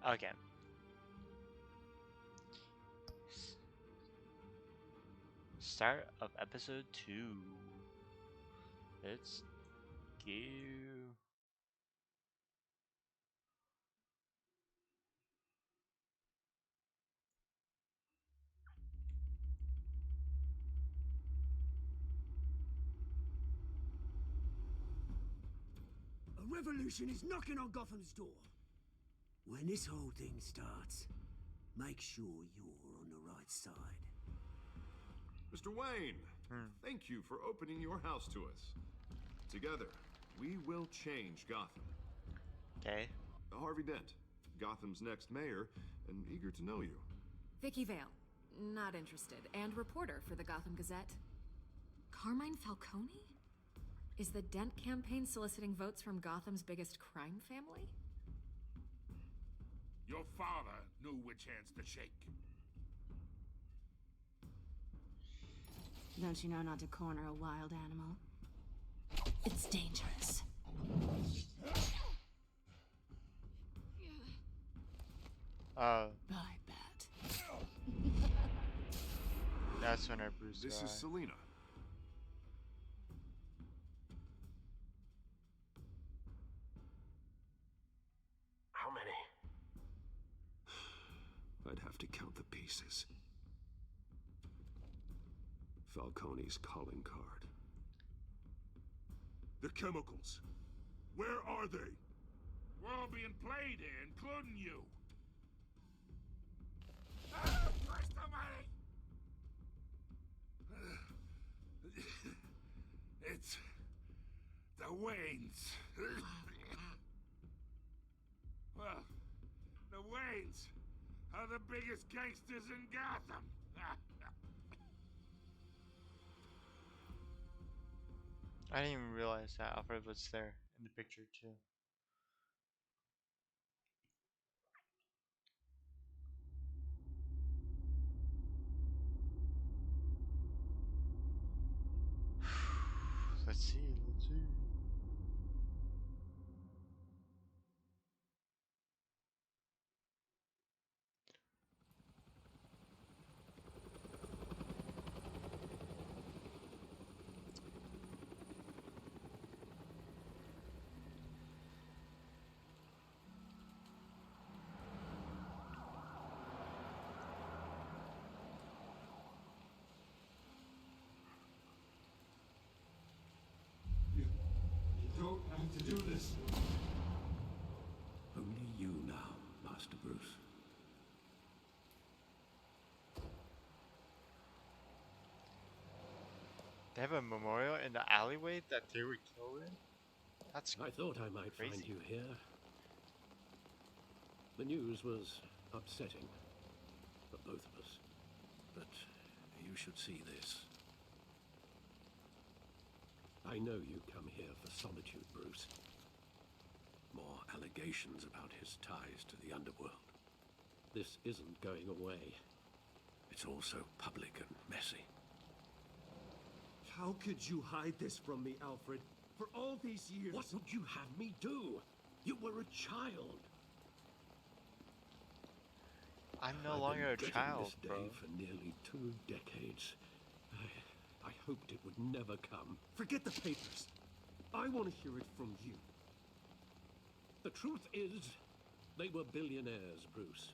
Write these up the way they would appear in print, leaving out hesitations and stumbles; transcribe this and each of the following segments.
Okay. Start of episode 2. Let's go. A revolution is knocking on Gotham's door. When this whole thing starts, make sure you're on the right side. Mr. Wayne, thank you for opening your house to us. Together, we will change Gotham. Okay. Harvey Dent, Gotham's next mayor, and eager to know you. Vicky Vale, not interested, and reporter for the Gotham Gazette. Carmine Falcone? Is the Dent campaign soliciting votes from Gotham's biggest crime family? Your father knew which hands to shake. Don't you know not to corner a wild animal? It's dangerous. Bye, Bat. That's when our Bruce This died. is Selina. How many? I'd have to count the pieces. Falcone's calling card. The chemicals. Where are they? We're all being played here, including you. Oh, Christ almighty! It's the Waynes. Well, the Waynes are the biggest gangsters in Gotham. I didn't even realize that Alfred was there in the picture too. Let's see. You don't have to do this. Only you now, Master Bruce. They have a memorial in the alleyway that they were killed in? That's I thought I might crazy. find you here. The news was upsetting for both of us. But you should see this. I know you come here for solitude, Bruce. More allegations about his ties to the underworld. This isn't going away. It's also public and messy. How could you hide this from me, Alfred? For all these years... What would you have me do? You were a child. I'm no I've longer a been dreading child, this bro. day for nearly 2 decades. I hoped it would never come. Forget the papers. I want to hear it from you. The truth is, they were billionaires, Bruce.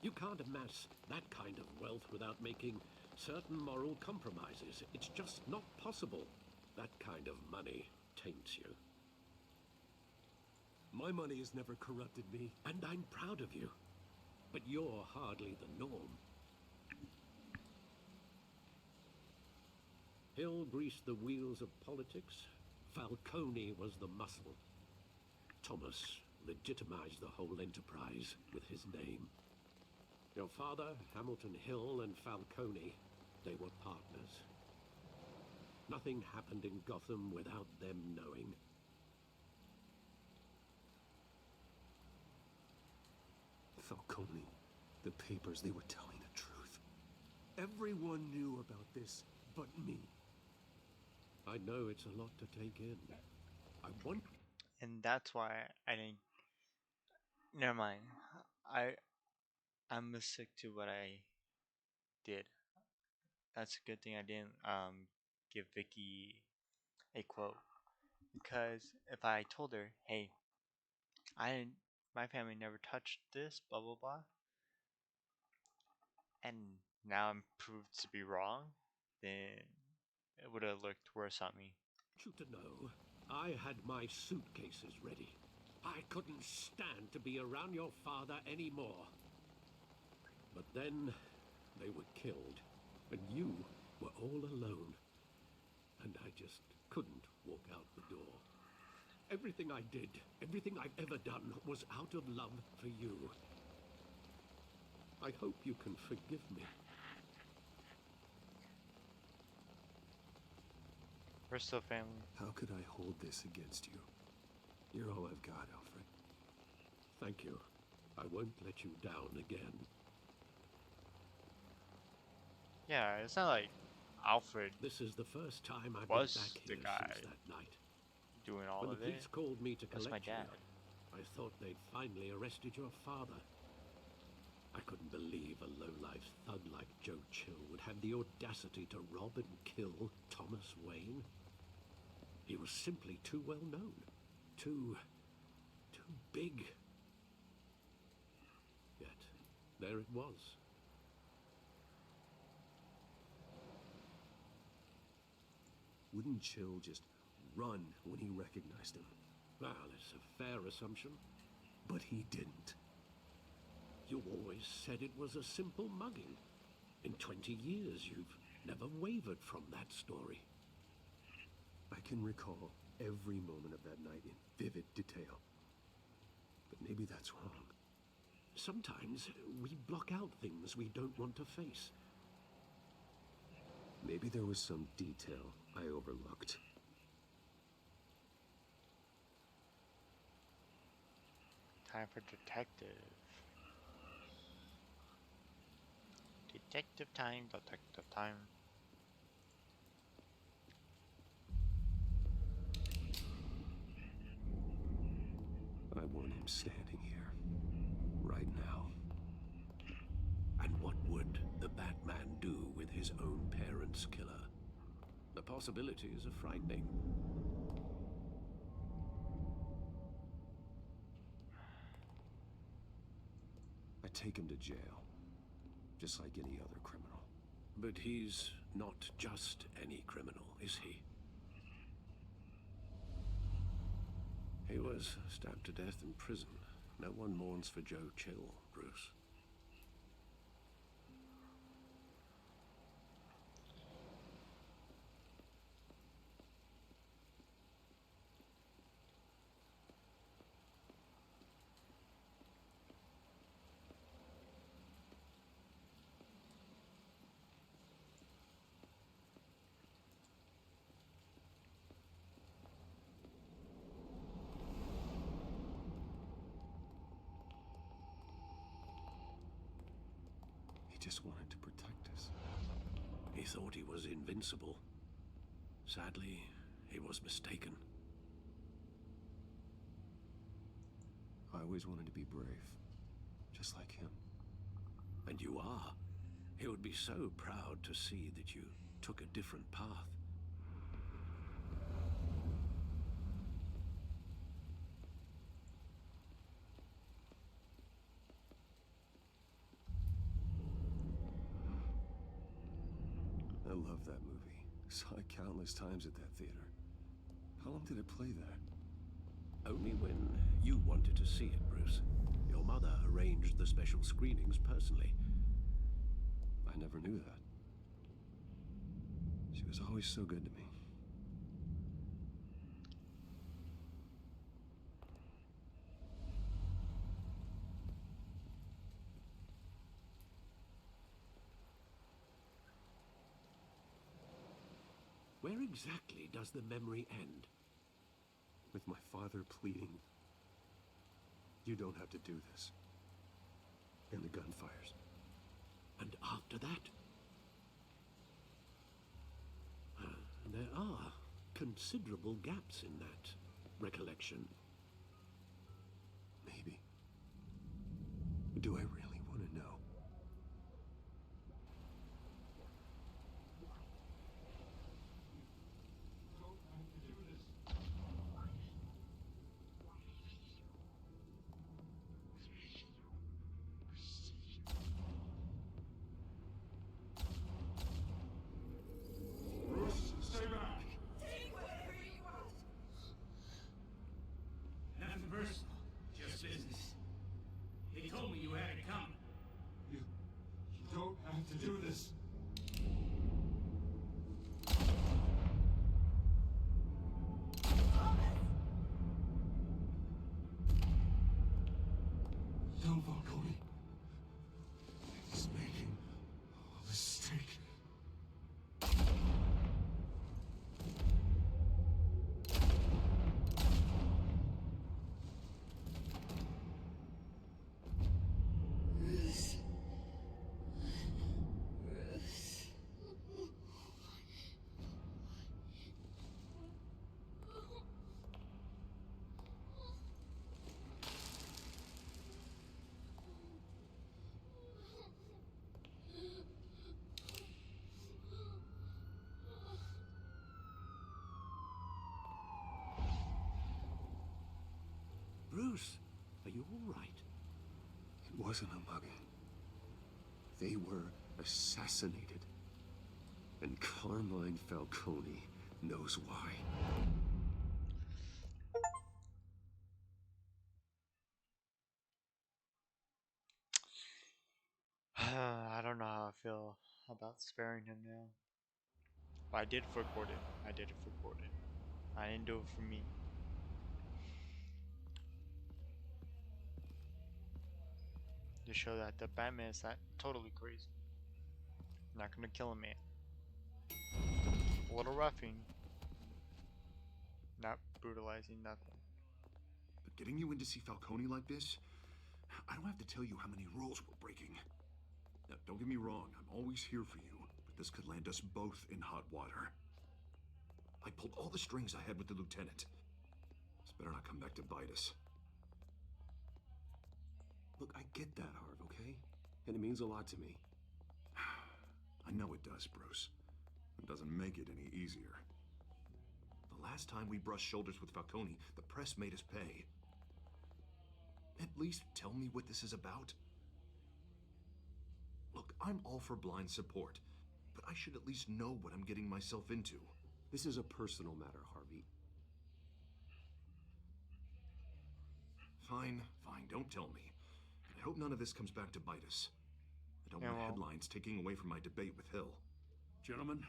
You can't amass that kind of wealth without making certain moral compromises. It's just not possible. That kind of money taints you. My money has never corrupted me. And I'm proud of you. But you're hardly the norm. Hill greased the wheels of politics. Falcone was the muscle. Thomas legitimized the whole enterprise with his name. Your father, Hamilton Hill, and Falcone, they were partners. Nothing happened in Gotham without them knowing. Falcone, the papers, they were telling the truth. Everyone knew about this but me. I know it's a lot to take in. I want... And that's why I didn't. Never mind. I I'm gonna stick to what I did. That's a good thing I didn't give Vicky a quote, because if I told her, hey, I didn't, my family never touched this, blah blah blah, and now I'm proved to be wrong, then it would have looked worse on me. You to know, I had my suitcases ready. I couldn't stand to be around your father anymore. But then they were killed, and you were all alone. And I just couldn't walk out the door. Everything I did, everything I've ever done, was out of love for you. I hope you can forgive me. We're still family. How could I hold this against you? You're all I've got, Alfred. Thank you. I won't let you down again. Yeah, it's not like Alfred This is the first time I've was been back the here guy since that night. doing all When the of police it. called me to That's my collect you, dad. I thought they'd finally arrested your father. I couldn't believe a low-life thug like Joe Chill would have the audacity to rob and kill Thomas Wayne. He was simply too well known. Too big. Yet, there it was. Wouldn't Chill just run when he recognized him? Well, it's a fair assumption. But he didn't. You always said it was a simple mugging. In 20 years, you've never wavered from that story. I can recall every moment of that night in vivid detail. But maybe that's wrong. Sometimes we block out things we don't want to face. Maybe there was some detail I overlooked. Time for detective. Detective time, detective time. I want him standing here. Right now. And what would the Batman do with his own parents' killer? The possibilities are frightening. I take him to jail. Just like any other criminal. But he's not just any criminal, is he? He was stabbed to death in prison. No one mourns for Joe Chill, Bruce. He just wanted to protect us. He thought he was invincible. Sadly, he was mistaken. I always wanted to be brave. Just like him. And you are. He would be so proud to see that you took a different path. I love that movie. Saw it countless times at that theater. How long did it play there? Only when you wanted to see it, Bruce. Your mother arranged the special screenings personally. I never knew that. She was always so good to me. Where exactly does the memory end? With my father pleading, "You don't have to do this." And the gunfires. And after that? There are considerable gaps in that recollection. Maybe. But do I really want to know? Bruce, stay back. Nothing personal, just business. They told me you had it coming. You don't have to do this. Don't Falcone. He's making a mistake. Bruce, are you all right? It wasn't a mugging. They were assassinated. And Carmine Falcone knows why. I don't know how I feel about sparing him now. But I did record it. I did record it. I didn't do it for me. To show that the Batman is not totally crazy. Not gonna kill a man. A little roughing. Not brutalizing, nothing. But getting you in to see Falcone like this, I don't have to tell you how many rules we're breaking. Now, don't get me wrong, I'm always here for you, but this could land us both in hot water. I pulled all the strings I had with the lieutenant. This better not come back to bite us. Look, I get that, Harv, okay? And it means a lot to me. I know it does, Bruce. It doesn't make it any easier. The last time we brushed shoulders with Falcone, the press made us pay. At least tell me what this is about. Look, I'm all for blind support, but I should at least know what I'm getting myself into. This is a personal matter, Harvey. Fine, fine, don't tell me. And I hope none of this comes back to bite us. I don't want headlines taking away from my debate with Hill. Gentlemen,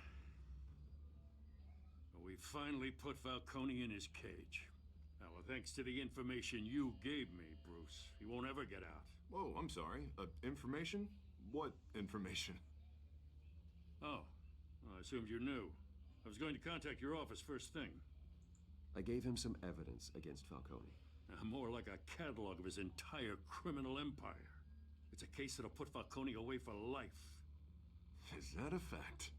we finally put Falcone in his cage. Now, thanks to the information you gave me, Bruce, he won't ever get out. Whoa, I'm sorry. Information? What information? Oh, well, I assumed you knew. I was going to contact your office first thing. I gave him some evidence against Falcone. More like a catalog of his entire criminal empire. It's a case that'll put Falcone away for life. Is that a fact?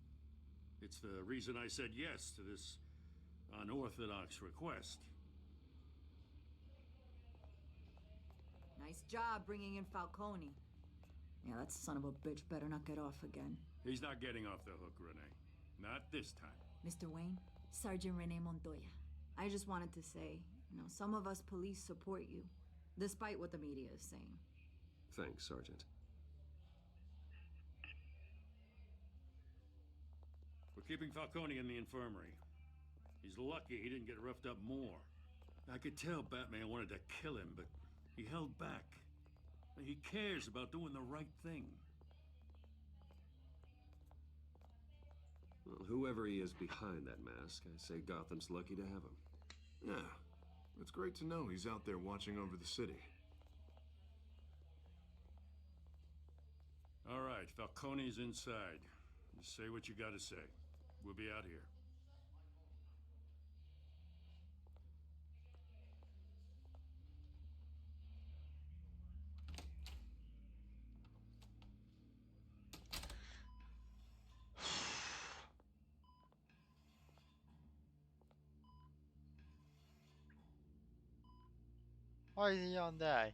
It's the reason I said yes to this unorthodox request. Nice job bringing in Falcone. Yeah, that son of a bitch better not get off again. He's not getting off the hook, Renee. Not this time. Mr. Wayne, Sergeant Renee Montoya. I just wanted to say, some of us police support you, despite what the media is saying. Thanks, Sergeant. We're keeping Falcone in the infirmary. He's lucky he didn't get roughed up more. I could tell Batman wanted to kill him, but he held back. He cares about doing the right thing. Well, whoever he is behind that mask, I say Gotham's lucky to have him. Yeah, it's great to know he's out there watching over the city. All right, Falcone's inside. Just say what you gotta say. We'll be out here. Why is he on that?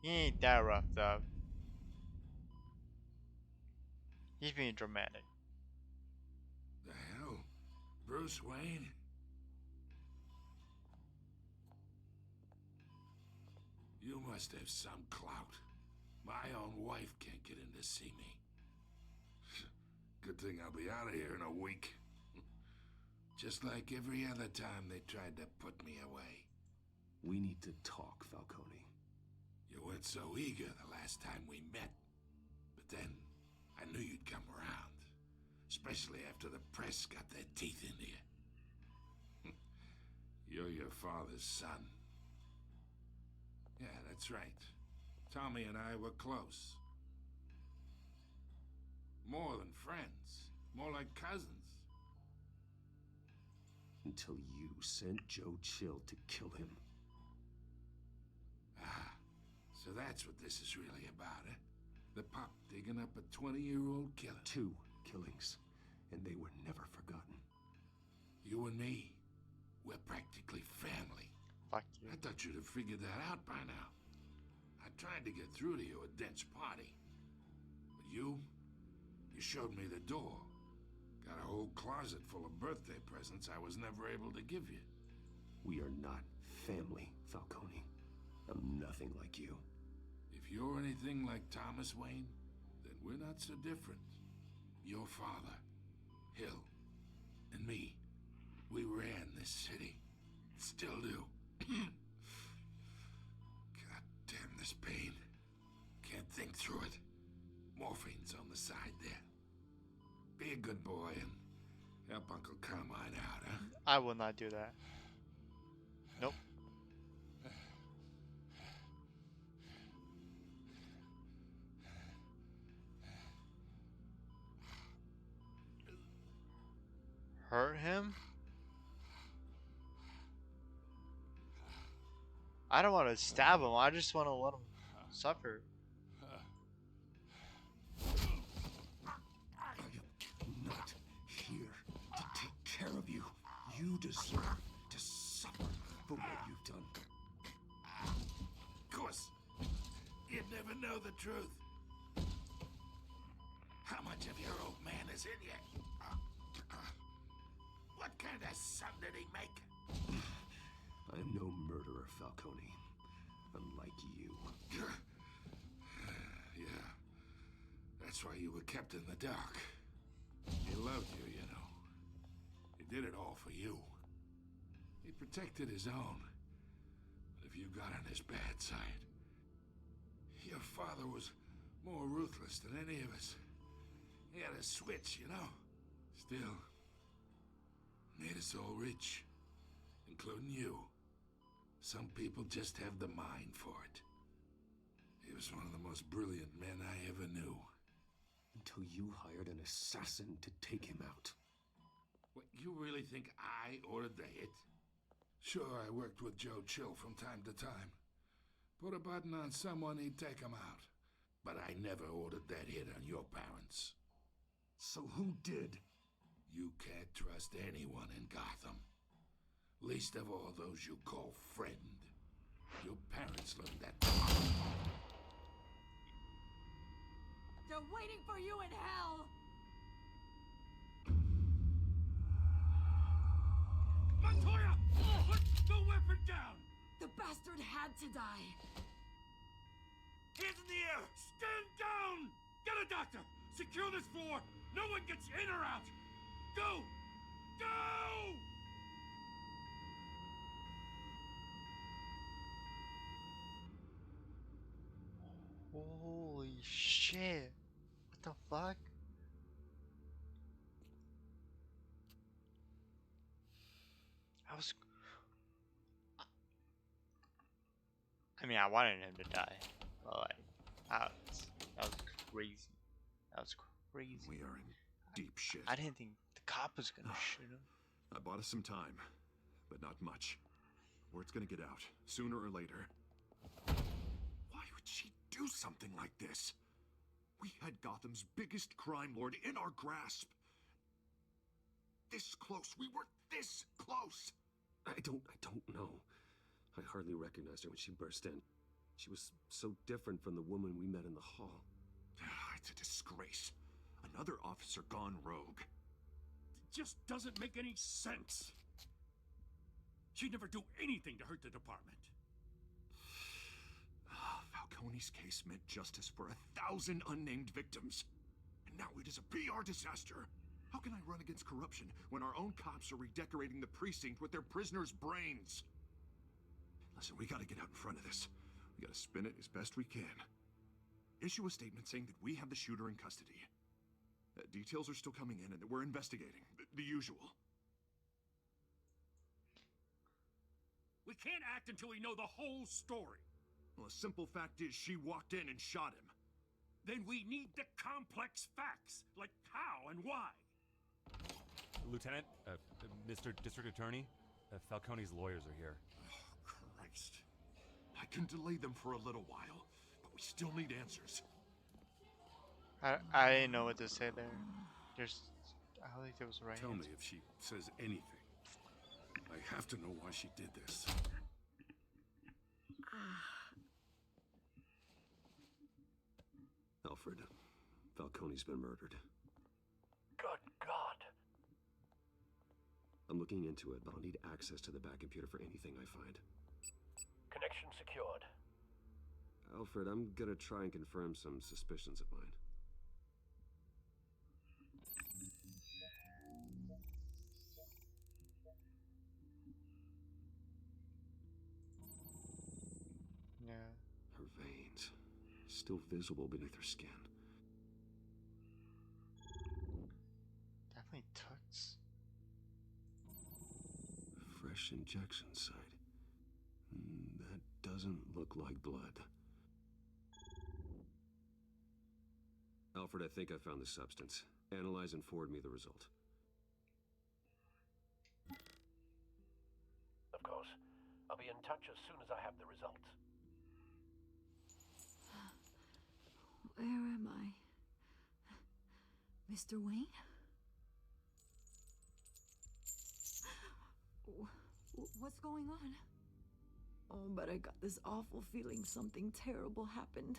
He ain't that roughed up. He's being dramatic. The hell? Bruce Wayne? You must have some clout. My own wife can't get in to see me. Good thing I'll be out of here in a week. Just like every other time they tried to put me away. We need to talk, Falcone. You weren't so eager the last time we met. But then, I knew you'd come around. Especially after the press got their teeth into you. You're your father's son. Yeah, that's right. Tommy and I were close. More than friends. More like cousins. Until you sent Joe Chill to kill him. Ah, so that's what this is really about, eh? The pop digging up a 20-year-old killer. 2 killings, and they were never forgotten. You and me, we're practically family. Fuck you. I thought you'd have figured that out by now. I tried to get through to you at Dent's party. But you showed me the door. Got a whole closet full of birthday presents I was never able to give you. We are not family, Falcone. I'm nothing like you. If you're anything like Thomas Wayne, then we're not so different. Your father, Hill, and me, we ran this city. Still do. God damn this pain. Can't think through it. Morphine's on the side there. Be a good boy and help Uncle Carmine out, huh? I will not do that. Nope. Hurt him? I don't want to stab him. I just want to let him suffer. I am not here to take care of you. You deserve to suffer for what you've done. Of course, you'd never know the truth. How much of your old man is in you? What kind of son did he make? I am no murderer, Falcone. Unlike you. Yeah. That's why you were kept in the dark. He loved you, you know. He did it all for you. He protected his own. But if you got on his bad side, your father was more ruthless than any of us. He had a switch, you know. Still, made us all rich, including you. Some people just have the mind for it. He was one of the most brilliant men I ever knew. Until you hired an assassin to take him out. What, you really think I ordered the hit? Sure, I worked with Joe Chill from time to time. Put a button on someone, he'd take him out. But I never ordered that hit on your parents. So who did? You can't trust anyone in Gotham. Least of all those you call friend. Your parents learned that. They're waiting for you in hell! Montoya! Put the weapon down! The bastard had to die. Hands in the air! Stand down! Get a doctor! Secure this floor! No one gets in or out! Go! Go! Holy shit. What the fuck? I mean, I wanted him to die. But like, that was crazy. That was crazy. We are in deep shit. I didn't think the cop was gonna shoot him. I bought us some time, but not much. Word's gonna get out, sooner or later. Why would she do something like this? We had Gotham's biggest crime lord in our grasp. This close. We were this close. I don't know. I hardly recognized her when she burst in. She was so different from the woman we met in the hall. It's a disgrace. another officer gone rogue. It just doesn't make any sense. She'd never do anything to hurt the department. Falcone's case meant justice for 1,000 unnamed victims. And now it is a PR disaster. How can I run against corruption when our own cops are redecorating the precinct with their prisoners' brains? Listen, we gotta get out in front of this. We gotta spin it as best we can. Issue a statement saying that we have the shooter in custody. Details are still coming in and that we're investigating. The usual. We can't act until we know the whole story. Well, a simple fact is she walked in and shot him. Then we need the complex facts, like how and why. Lieutenant, Mr. District Attorney, Falcone's lawyers are here. Oh, Christ. I can delay them for a little while, but we still need answers. I didn't know what to say there. I don't think there was a right Tell me answer. if she says anything. I have to know why she did this. Alfred, Falcone's been murdered. Good God. I'm looking into it, but I'll need access to the back computer for anything I find. Connection secured. Alfred, I'm gonna try and confirm some suspicions of mine. Yeah. Her veins, still visible beneath her skin. Definitely toots. Fresh injection site. That doesn't look like blood. Alfred, I think I found the substance. Analyze and forward me the result. Of course. I'll be in touch as soon as I have the results. Where am I? Mr. Wayne? What's going on? Oh, but I got this awful feeling something terrible happened.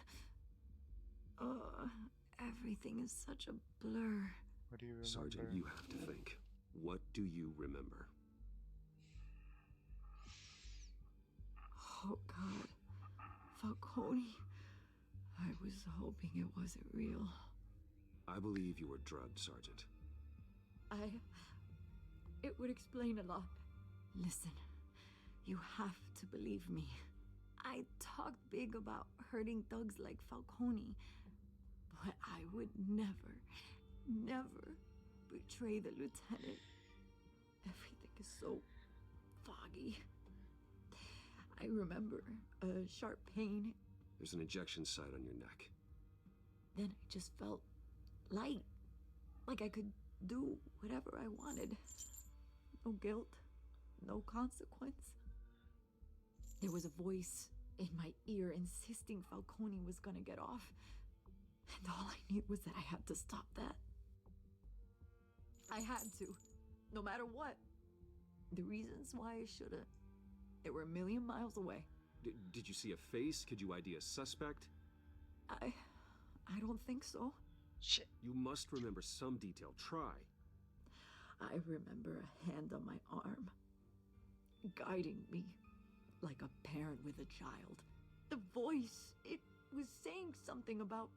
Everything is such a blur. What do you remember? Sergeant, you have to think. What do you remember? Oh, God. Falcone. I was hoping it wasn't real. I believe you were drugged, Sergeant. It would explain a lot. Listen, you have to believe me. I talked big about hurting thugs like Falcone, but I would never, never betray the lieutenant. Everything is so foggy. I remember a sharp pain. There's an injection site on your neck. Then I just felt light, like I could do whatever I wanted. No guilt, no consequence. There was a voice in my ear insisting Falcone was gonna get off. And all I knew was that I had to stop that. I had to, no matter what. The reasons why I should've, they were a million miles away. Did you see a face? Could you ID a suspect? I don't think so. Shit. You must remember some detail. Try. I remember a hand on my arm, guiding me like a parent with a child. The voice, it was saying something about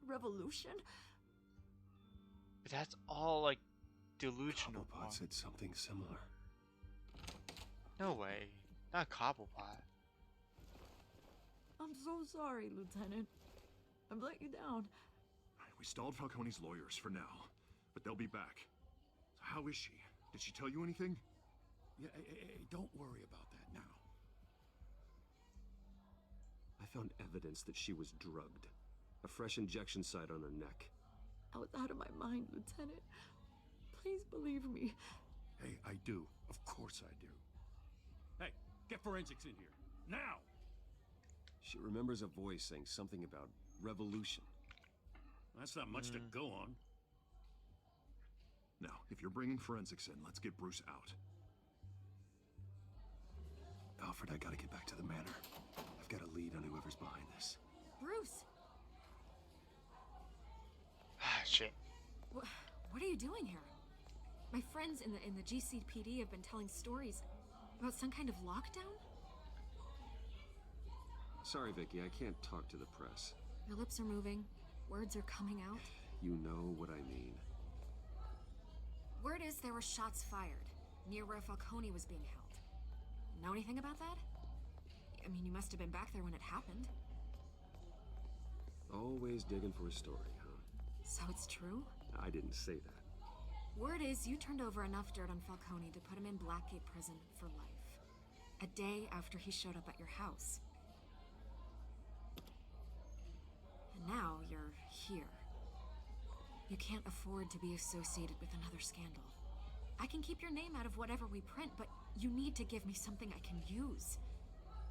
revolution. But that's all like delusional. Cobblepot said something similar. No way. Not Cobblepot. I'm so sorry, Lieutenant. I've let you down. We stalled Falcone's lawyers for now, but they'll be back. So how is she? Did she tell you anything? Yeah, hey, don't worry about that now. I found evidence that she was drugged. A fresh injection site on her neck. I was out of my mind, Lieutenant. Please believe me. Hey, I do. Of course I do. Hey, get forensics in here. Now! She remembers a voice saying something about revolution. That's not much to go on. Now, if you're bringing forensics in, let's get Bruce out. Alfred, I gotta get back to the manor. I've got a lead on whoever's behind this. Bruce! Ah, shit. What are you doing here? My friends in the GCPD have been telling stories about some kind of lockdown? Sorry, Vicky, I can't talk to the press. Your lips are moving. Words are coming out. You know what I mean. Word is there were shots fired near where Falcone was being held. Know anything about that? I mean, you must have been back there when it happened. Always digging for a story, huh? So it's true? I didn't say that. Word is you turned over enough dirt on Falcone to put him in Blackgate Prison for life. A day after he showed up at your house. And now you're here. You can't afford to be associated with another scandal. I can keep your name out of whatever we print, but you need to give me something I can use.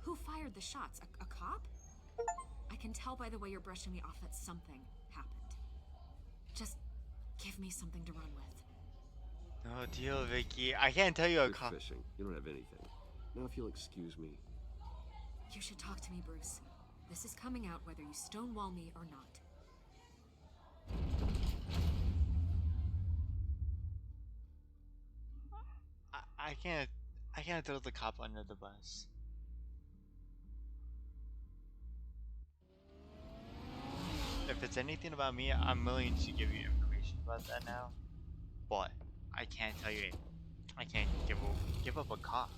Who fired the shots? A cop? I can tell by the way you're brushing me off that something happened. Just give me something to run with. No deal, Vicky. I can't tell you a You're cop. fishing. You don't have anything. Now, if you'll excuse me. You should talk to me, Bruce. This is coming out whether you stonewall me or not. I can't throw the cop under the bus. If it's anything about me, I'm willing to give you information about that now. But I can't tell you. I can't give up a cop.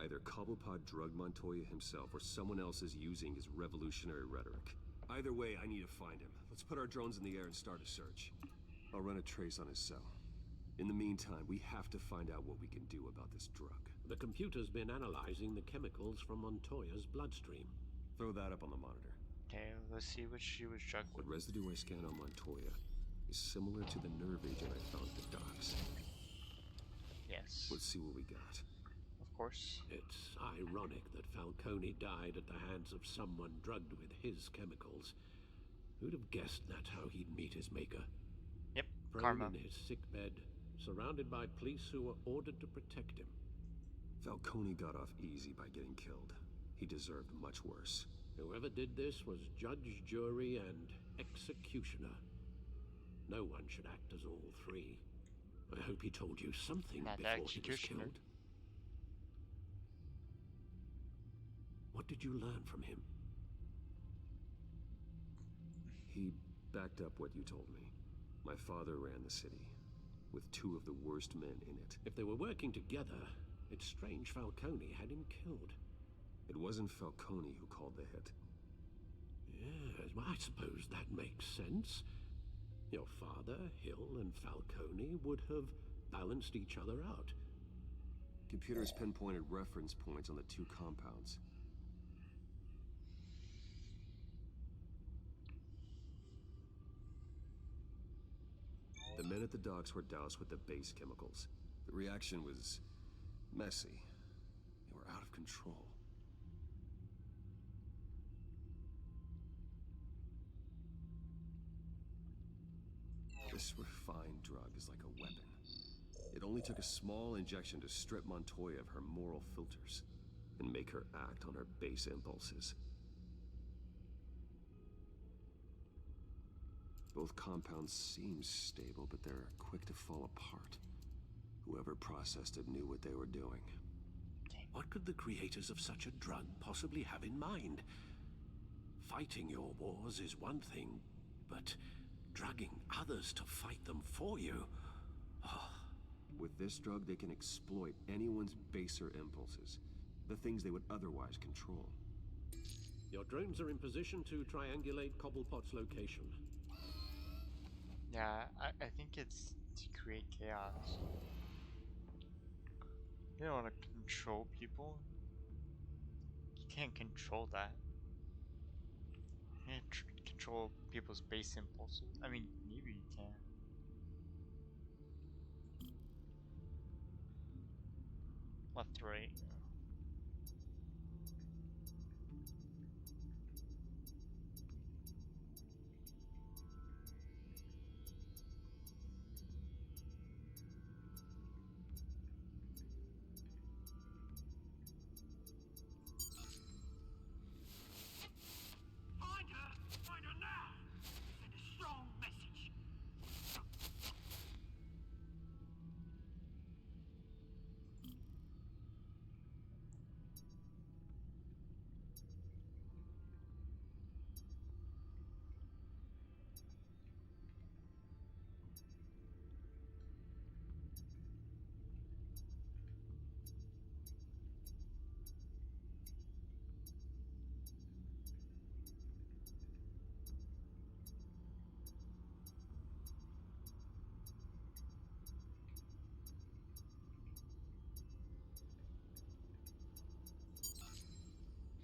Either Cobblepot drugged Montoya himself or someone else is using his revolutionary rhetoric. Either way, I need to find him. Let's put our drones in the air and start a search. I'll run a trace on his cell. In the meantime, we have to find out what we can do about this drug. The computer's been analyzing the chemicals from Montoya's bloodstream. Throw that up on the monitor. Okay, let's see what she was drugged The with. residue I scan on Montoya is similar to the nerve agent I found at the docks. Yes, Let's see what we got. of course. It's ironic that Falcone died at the hands of someone drugged with his chemicals. Who'd have guessed that's how he'd meet his maker? Yep, Prone karma. in his sickbed, surrounded by police who were ordered to protect him. Falcone got off easy by getting killed. He deserved much worse. Whoever did this was judge, jury, and executioner. No one should act as all three. I hope he told you something Not the before he was executioner. killed. What did you learn from him? He backed up what you told me. My father ran the city, with two of the worst men in it. If they were working together, it's strange Falcone had him killed. It wasn't Falcone who called the hit. Yes, well, I suppose that makes sense. Your father, Hill, and Falcone would have balanced each other out. Computers pinpointed reference points on the two compounds. The men at the docks were doused with the base chemicals. The reaction was messy. They were out of control. This refined drug is like a weapon. It only took a small injection to strip Montoya of her moral filters and make her act on her base impulses. Both compounds seem stable, but they're quick to fall apart. Whoever processed it knew what they were doing. What could the creators of such a drug possibly have in mind? Fighting your wars is one thing, but drugging others to fight them for you? Oh. With this drug, they can exploit anyone's baser impulses, the things they would otherwise control. Your drones are in position to triangulate Cobblepot's location. Yeah, I think it's to create chaos. You don't want to control people. You can't control that. You can't control people's base impulses. I mean, maybe you can. Left to right. Find her now! strong message.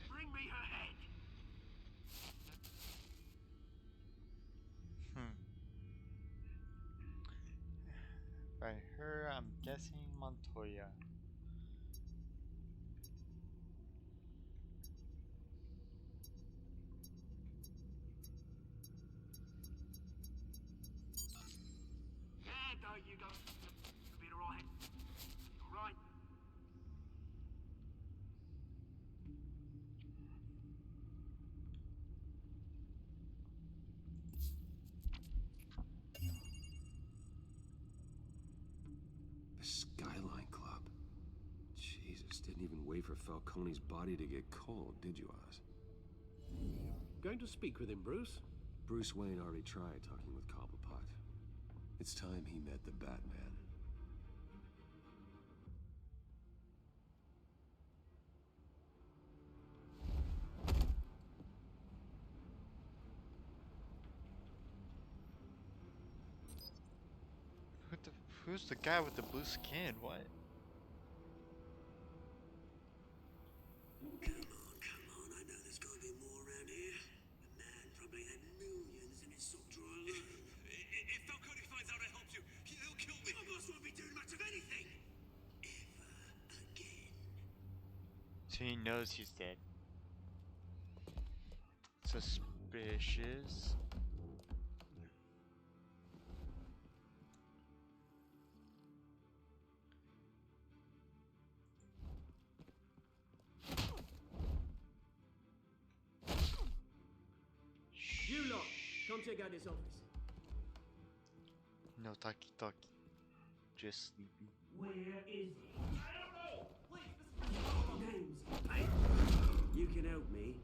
Bring me her head. Hmm. By her, I'm guessing Montoya. Yeah, there you go. You'll be alright. Alright. The Skyline Club. Jesus, didn't even wait for Falcone's body to get cold, did you, Oz? Going to speak with him, Bruce? Bruce Wayne already tried talking with Cobblepot. It's time he met the Batman. Who the, who's the guy with the blue skin? What? Come on, I know there's gotta be more around here. The man probably had millions in his sock drawer alone. If Falcone finds out I helped you, he'll kill me. My boss won't be doing much of anything. Ever again. So he knows he's dead. Suspicious. You lot, come check out this office. No talkie talkie. Just sleepy. Where is he? I don't know. Please, names. Hey, you can help me.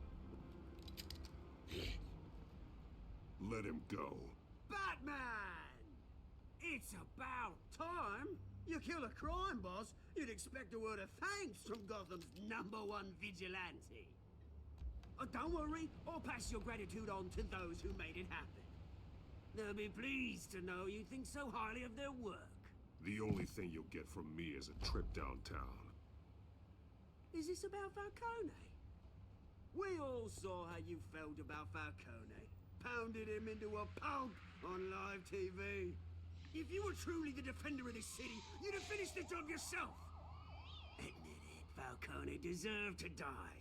Let him go. Batman! It's about time. You kill a crime boss, you'd expect a word of thanks from Gotham's #1 vigilante. Oh, don't worry, I'll pass your gratitude on to those who made it happen. They'll be pleased to know you think so highly of their work. The only thing you'll get from me is a trip downtown. Is this about Falcone? We all saw how you felt about Falcone. Pounded him into a pulp on live TV. If you were truly the defender of this city, you'd have finished the job yourself. Admit it, Falcone deserved to die.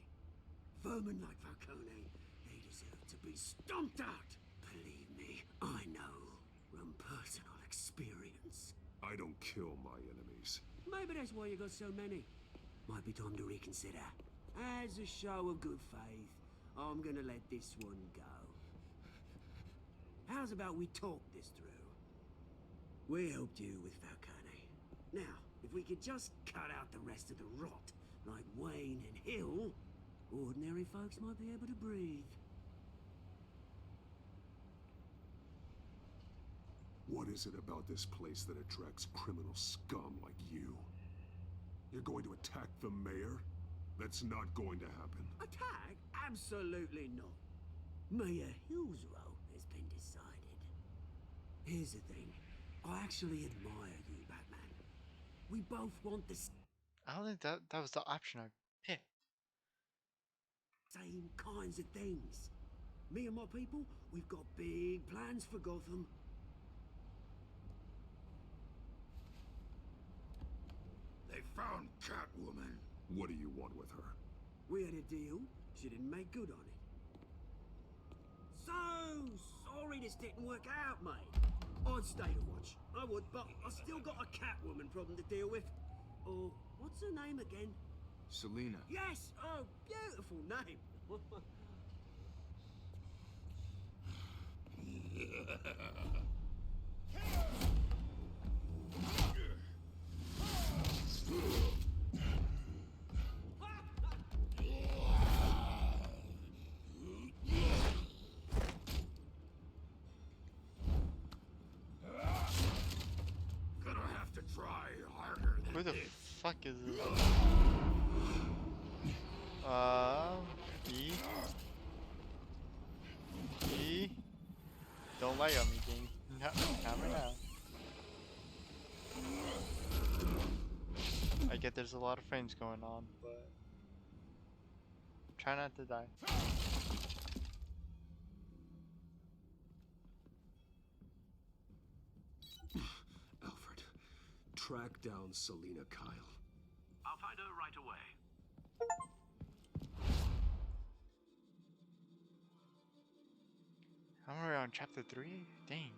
Vermin like Falcone, they deserve to be stomped out. Believe me, I know from personal experience. I don't kill my enemies. Maybe that's why you got so many. Might be time to reconsider. As a show of good faith, I'm gonna let this one go. How's about we talk this through? We helped you with Falcone. Now, if we could just cut out the rest of the rot, like Wayne and Hill, ordinary folks might be able to breathe. What is it about this place that attracts criminal scum like you? You're going to attack the mayor? That's not going to happen. Attack? Absolutely not. Mayor Hill's role has been decided. Here's the thing. I actually admire you, Batman. We both want the I don't think that was the option I picked. same kinds of things. Me and my people, we've got big plans for Gotham. They found Catwoman. What do you want with her? We had a deal. She didn't make good on it. So sorry this didn't work out, mate. I'd stay to watch. I would, but I still got a Catwoman problem to deal with. Or, what's her name again? Selina. Yes! Oh, beautiful name. Who the fuck is this? E? E? Don't lie on me, game. No, not right now. I get there's a lot of frames going on, but try not to die. Alfred, track down Selina Kyle. I'll find her right away. I'm already on chapter 3? Dang.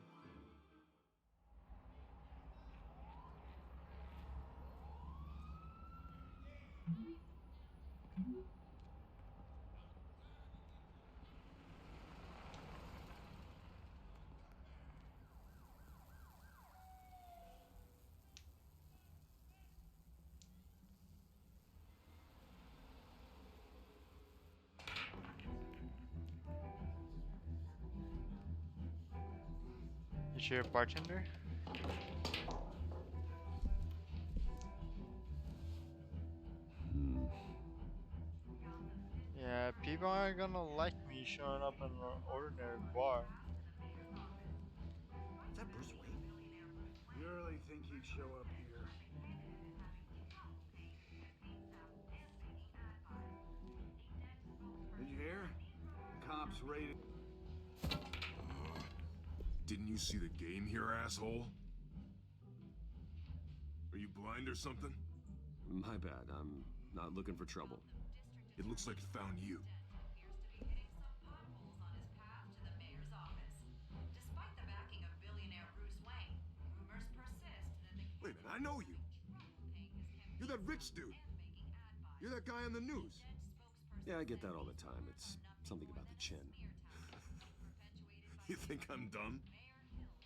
Is she a bartender? Yeah, people aren't gonna like me showing up in an ordinary bar. Is that Bruce Wayne? You really think he'd show up here? Did you hear? Cops raided. Didn't you see the game here, asshole? Are you blind or something? My bad, I'm not looking for trouble. It looks like it found you. Wait a minute, I know you. You're that rich dude. You're that guy on the news. Yeah, I get that all the time. It's something about the chin. You think I'm dumb?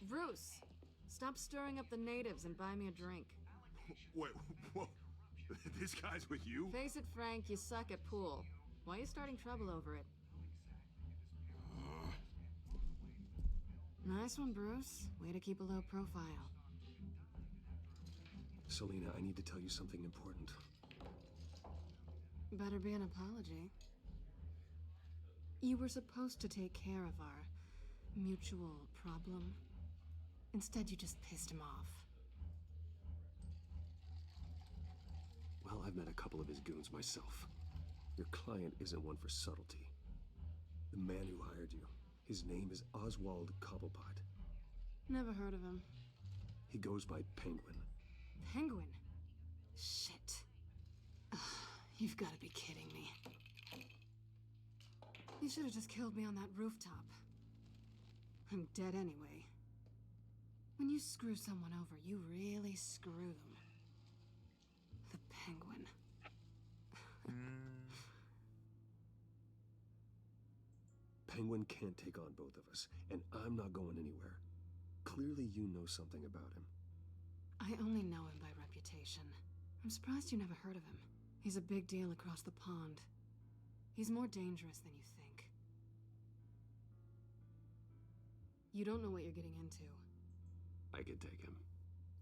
Bruce, stop stirring up the natives and buy me a drink. Wait, whoa. This guy's with you? Face it, Frank, you suck at pool. Why are you starting trouble over it? Nice one, Bruce. Way to keep a low profile. Selina, I need to tell you something important. Better be an apology. You were supposed to take care of our mutual problem. Instead, you just pissed him off. Well, I've met a couple of his goons myself. Your client isn't one for subtlety. The man who hired you, his name is Oswald Cobblepot. Never heard of him. He goes by Penguin. Penguin? Shit. Ugh, you've got to be kidding me. You should have just killed me on that rooftop. I'm dead anyway. When you screw someone over, you really screw them. The Penguin. Penguin can't take on both of us, and I'm not going anywhere. Clearly you know something about him. I only know him by reputation. I'm surprised you never heard of him. He's a big deal across the pond. He's more dangerous than you think. You don't know what you're getting into. I could take him.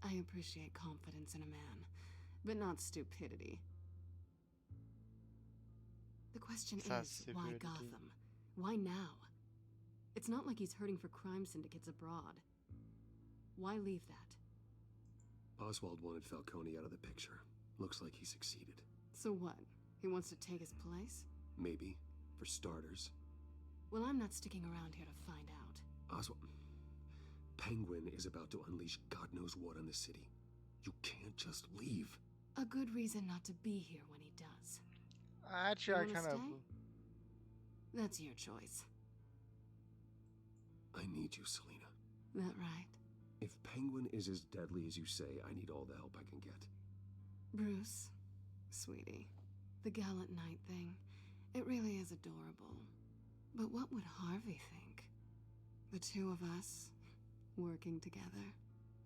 I appreciate confidence in a man, but not stupidity. The question It's not is, why stupidity. Gotham? Why now? It's not like he's hurting for crime syndicates abroad. Why leave that? Oswald wanted Falcone out of the picture. Looks like he succeeded. So what? He wants to take his place? Maybe, for starters. Well, I'm not sticking around here to find out. Oswald... Penguin is about to unleash God knows what on the city. You can't just leave. A good reason not to be here when he does. Actually, You I wanna kind of. stay? That's your choice. I need you, Selina. That right? If Penguin is as deadly as you say, I need all the help I can get. Bruce, sweetie, the gallant knight thing, it really is adorable. But what would Harvey think? The two of us, working together?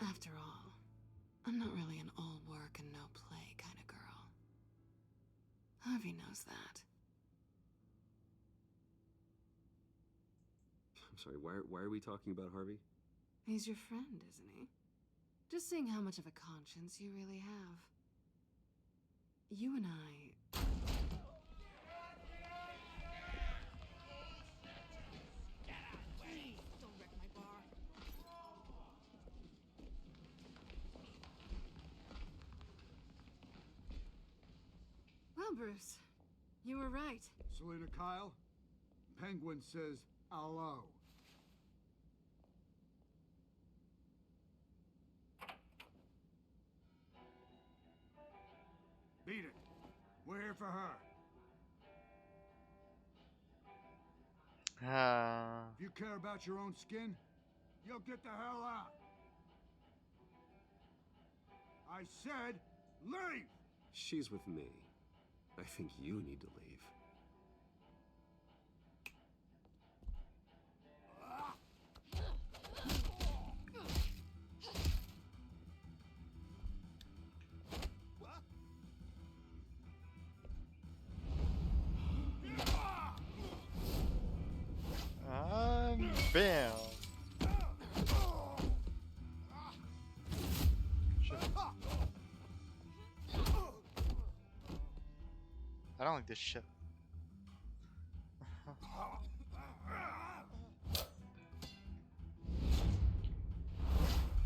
After all, I'm not really an all work and no play kind of girl. Harvey knows that. I'm sorry, why are we talking about Harvey? He's your friend, isn't he? Just seeing how much of a conscience you really have. You and I... Don't wreck my bar. Well, Bruce, you were right. Selena Kyle, Penguin says hello. Beat it. We're here for her. If you care about your own skin, you'll get the hell out. I said, leave! She's with me. I think you need to leave. Bam. Shit. I don't like this shit.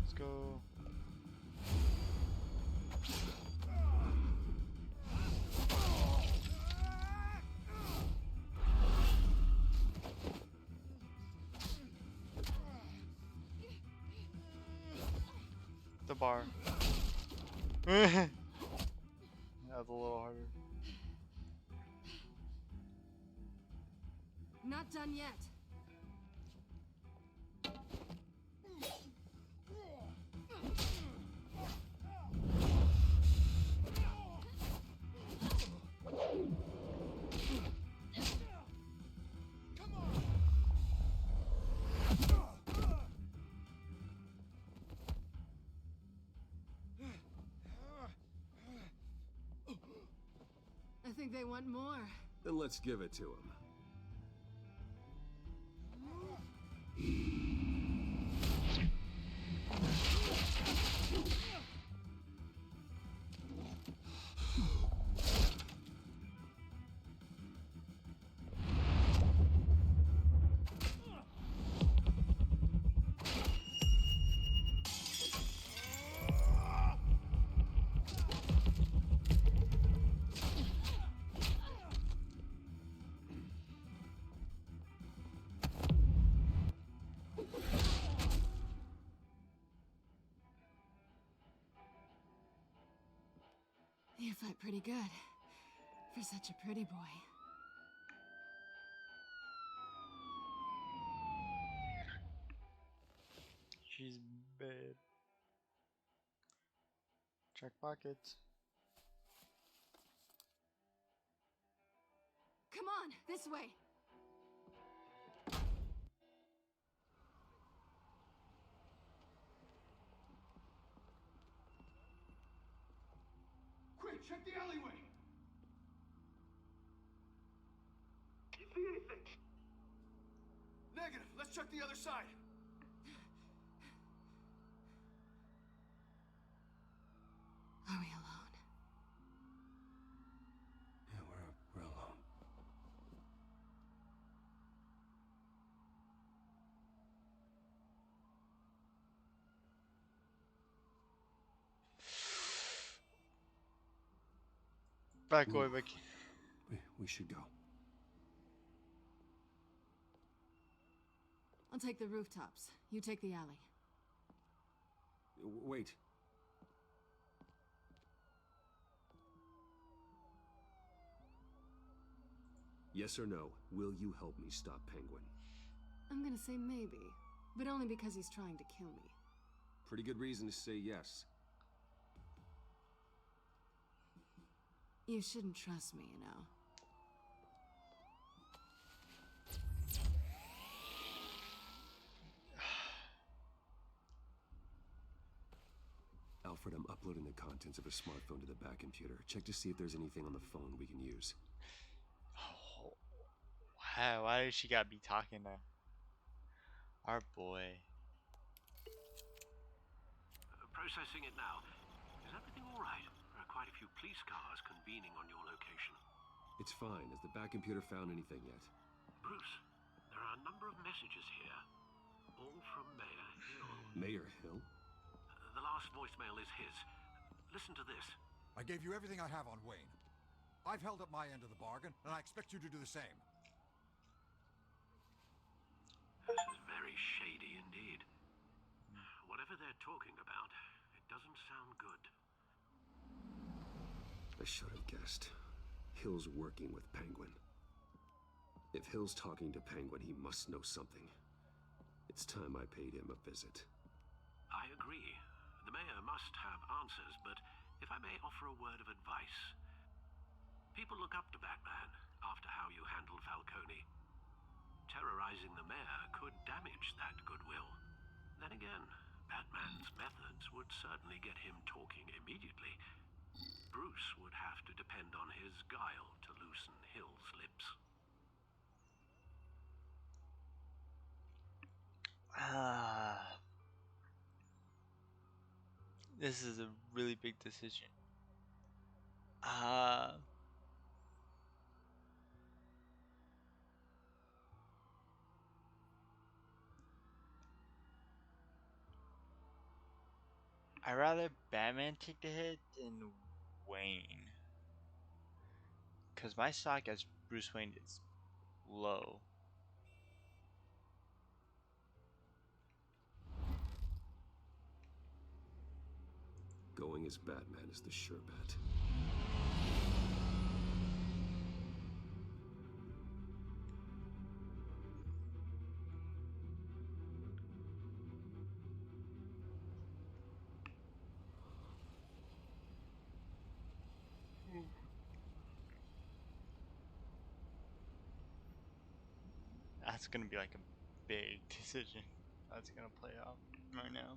Let's go. The bar. That was a little harder. Not done yet. I think they want more. Then let's give it to him. You fight pretty good. For such a pretty boy. She's bad. Check pockets. Come on, this way. Quick, check the alleyway! You see anything? Negative. Let's check the other side. Are we alone? Yeah, we're alone. Back away, Vicky. We should go. I'll take the rooftops. You take the alley. Wait. Yes or no, will you help me stop Penguin? I'm gonna say maybe, but only because he's trying to kill me. Pretty good reason to say yes. You shouldn't trust me, you know. Alfred, I'm uploading the contents of a smartphone to the back computer. Check to see if there's anything on the phone we can use. Oh, wow, why does she gotta be talking to our boy? Processing it now. Is everything all right? quite a few police cars convening on your location. It's fine. Has the back computer found anything yet? Bruce, there are a number of messages here, all from Mayor Hill. Mayor Hill? The last voicemail is his. Listen to this. I gave you everything I have on Wayne. I've held up my end of the bargain, and I expect you to do the same. This is very shady indeed. Whatever they're talking about, it doesn't sound good. I should have guessed. Hill's working with Penguin. If Hill's talking to Penguin, he must know something. It's time I paid him a visit. I agree. The mayor must have answers, but if I may offer a word of advice. People look up to Batman after how you handled Falcone. Terrorizing the mayor could damage that goodwill. Then again, Batman's methods would certainly get him talking immediately. Bruce would have to depend on his guile to loosen Hill's lips. This is a really big decision. I'd rather Batman take the hit than Wayne. Because my stock as Bruce Wayne is low. Going as Batman is the sure bet. That's gonna be like a big decision. That's gonna play out right now.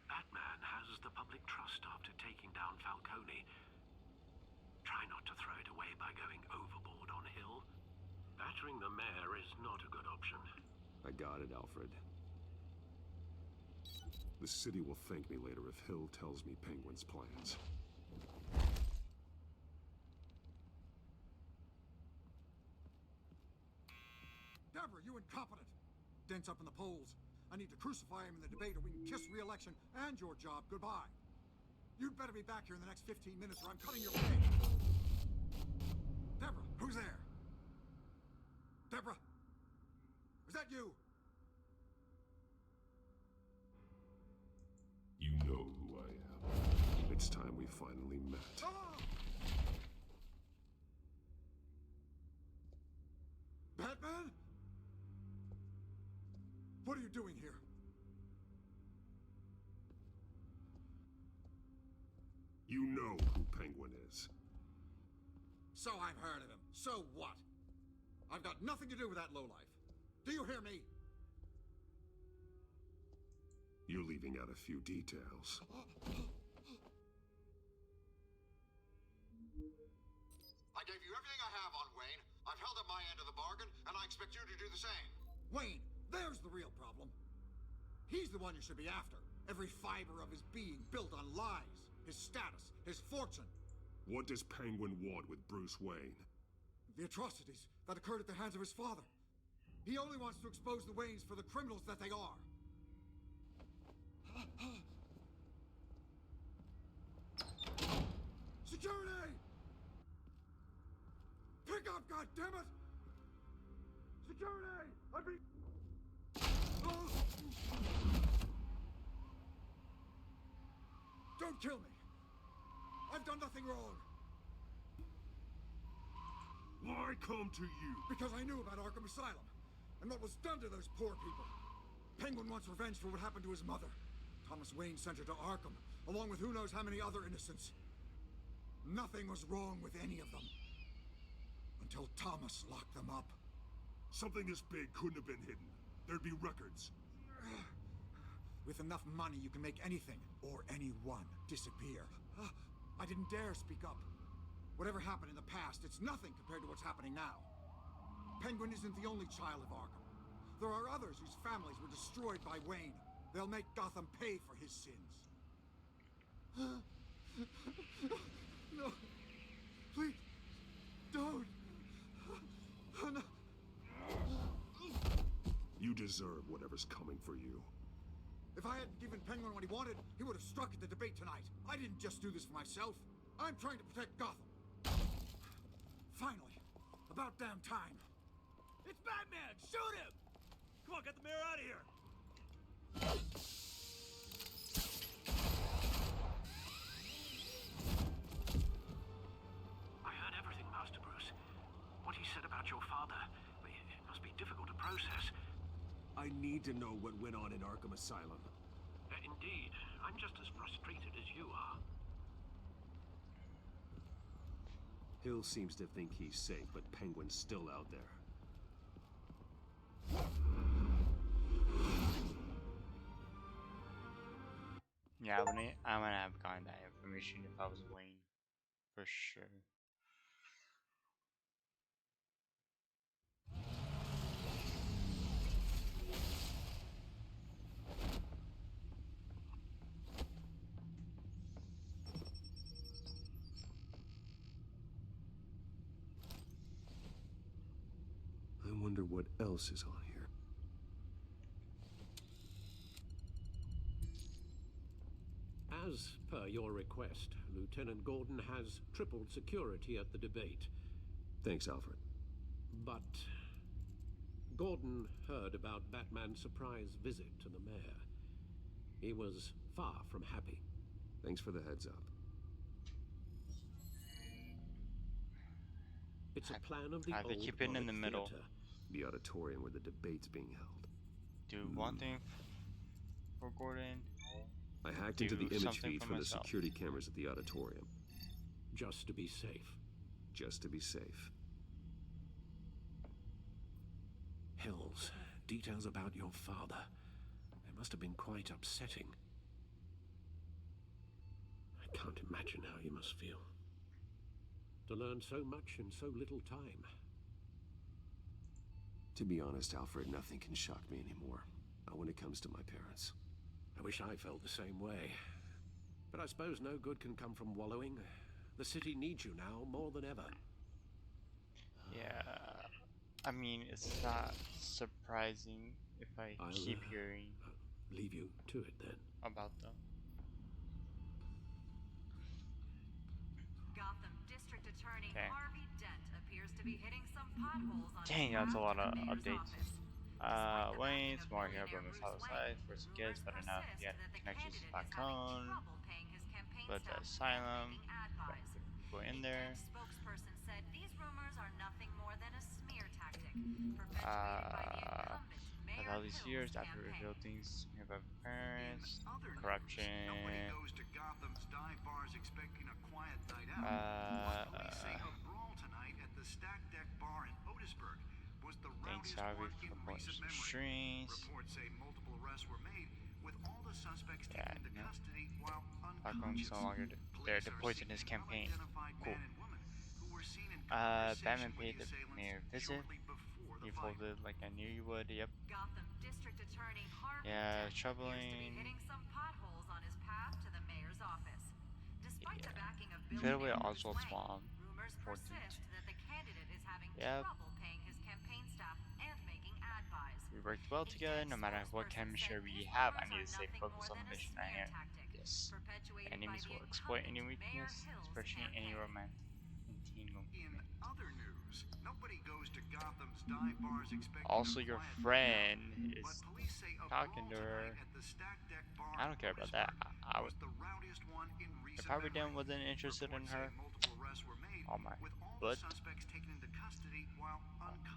Batman has the public trust after taking down Falcone. Try not to throw it away by going overboard on Hill. Battering the mayor is not a good option. I got it, Alfred. The city will thank me later if Hill tells me Penguin's plans. Deborah, you incompetent! Dents up in the polls. I need to crucify him in the debate or we can kiss re-election and your job goodbye. You'd better be back here in the next 15 minutes or I'm cutting your pay. Deborah, who's there? Deborah? Is that you? You know who I am. It's time we finally met. Ah! Batman? What are you doing here? You know who Penguin is. So I've heard of him. So what? I've got nothing to do with that lowlife. Do you hear me? You're leaving out a few details. I gave you everything I have on Wayne. I've held up my end of the bargain, and I expect you to do the same. Wayne, there's the real problem. He's the one you should be after. Every fiber of his being built on lies, his status, his fortune. What does Penguin want with Bruce Wayne? The atrocities that occurred at the hands of his father. He only wants to expose the Waynes for the criminals that they are. Security! Pick up, goddammit! Security! I'm being... Don't kill me! I've done nothing wrong! Why come to you? Because I knew about Arkham Asylum, and what was done to those poor people. Penguin wants revenge for what happened to his mother. Thomas Wayne sent her to Arkham, along with who knows how many other innocents. Nothing was wrong with any of them. Until Thomas locked them up. Something this big couldn't have been hidden. There'd be records. With enough money, you can make anything, or anyone, disappear. I didn't dare speak up. Whatever happened in the past, it's nothing compared to what's happening now. Penguin isn't the only child of Arkham. There are others whose families were destroyed by Wayne. They'll make Gotham pay for his sins. No. Please. Don't. No. You deserve whatever's coming for you. If I hadn't given Penguin what he wanted, he would have struck at the debate tonight. I didn't just do this for myself. I'm trying to protect Gotham. Finally. About damn time. It's Batman! Shoot him! Come on, get the mayor out of here! I heard everything, Master Bruce. What he said about your father, it must be difficult to process. I need to know what went on in Arkham Asylum. Indeed. I'm just as frustrated as you are. Hill seems to think he's safe, but Penguin's still out there. Yeah, I would have gotten that information if I was Wayne, for sure. I wonder what else is on here. As per your request, Lieutenant Gordon has tripled security at the debate. Thanks, Alfred. But Gordon heard about Batman's surprise visit to the mayor. He was far from happy. Thanks for the heads up. It's a plan of the I old keep it in the Monarch middle. Theater. The auditorium where the debate's being held. Do one thing for Gordon. I hacked into the image something feeds for from the myself. security cameras at the auditorium. Just to be safe. Just to be safe. Hills, details about your father. They must have been quite upsetting. I can't imagine how you must feel. To learn so much in so little time. To be honest, Alfred, nothing can shock me anymore. Not when it comes to my parents. I wish I felt the same way. But I suppose no good can come from wallowing. The city needs you now more than ever. Yeah, I mean, it's not surprising if I'll keep hearing leave you to it then. About them. Gotham District Attorney Harvey Dent appears to be hitting some potholes on Dang, that's a lot of the mayor's updates. office. Wayne, more here by Miss Side for some kids, but enough. He had connections to Falcone, but the asylum, got good people in there. Spokesperson said these rumors are nothing more than a smear tactic perpetuated by the incumbent With all these years, after revealed things about parents, corruption. Nobody goes to Gotham's dive bars expecting a quiet night out. Police say a brawl tonight at the Stack Deck Bar in Otisburg was the Thanks, rowdiest Harvey, one in for recent some memory. strings. Reports say multiple arrests were made, with all the suspects taken into custody while Falcone's unconscious. no longer there to poison his campaign. Cool. Batman paid the mayor visit. He folded like I knew you would. Yep. Gotham District Attorney Harvey Yeah, Dent troubling. appears to be hitting some potholes on his path to the mayor's office. Despite the backing of Fairway billionaire Oswald's Bruce mom. Wayne, rumors persist that the candidate is having Yep. trouble paying his campaign staff and making ad buys. We worked well together. No matter what chemistry we have, I need to stay focused on the mission at hand. Yes. Enemies will exploit any weakness, especially any romantic entanglement. In other news, nobody goes to Gotham's dive bars expecting Also, a your quiet friend night out, is but police say a talking to brawl her. tonight at the Stack Deck Bar I don't care about that. I was would. the rowdiest one in recent If Harvey memory. Dent wasn't interested in Reports say her, multiple arrests were made, oh my with all butt. the suspects taken into custody while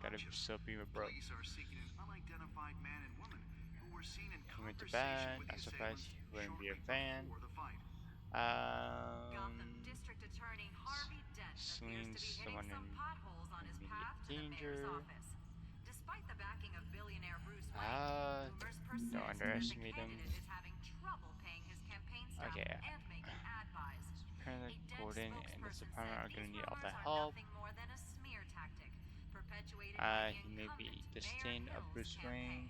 Gotta unconscious. still be with bro. Police are seeking an unidentified man and woman who were seen in Coming to conversation bed. with Not the surprised assailants he wouldn't be a shortly fan. before the fight. Gotham District Attorney Harvey Dent appears to be Swings hitting someone some in potholes on his immediate path to the mayor's danger. office. Despite the backing of billionaire Bruce Wayne, rumors persist Don't underestimate that the him. candidate is having trouble paying his campaign staff Okay. and making ad buys. Apparently, A Dent Gordon and his spokesperson department said are gonna these need all the rumors are help. nothing more than a smear tactic perpetuated by the He may be incumbent disdain Mayor of Hill's Bruce Wayne. campaign.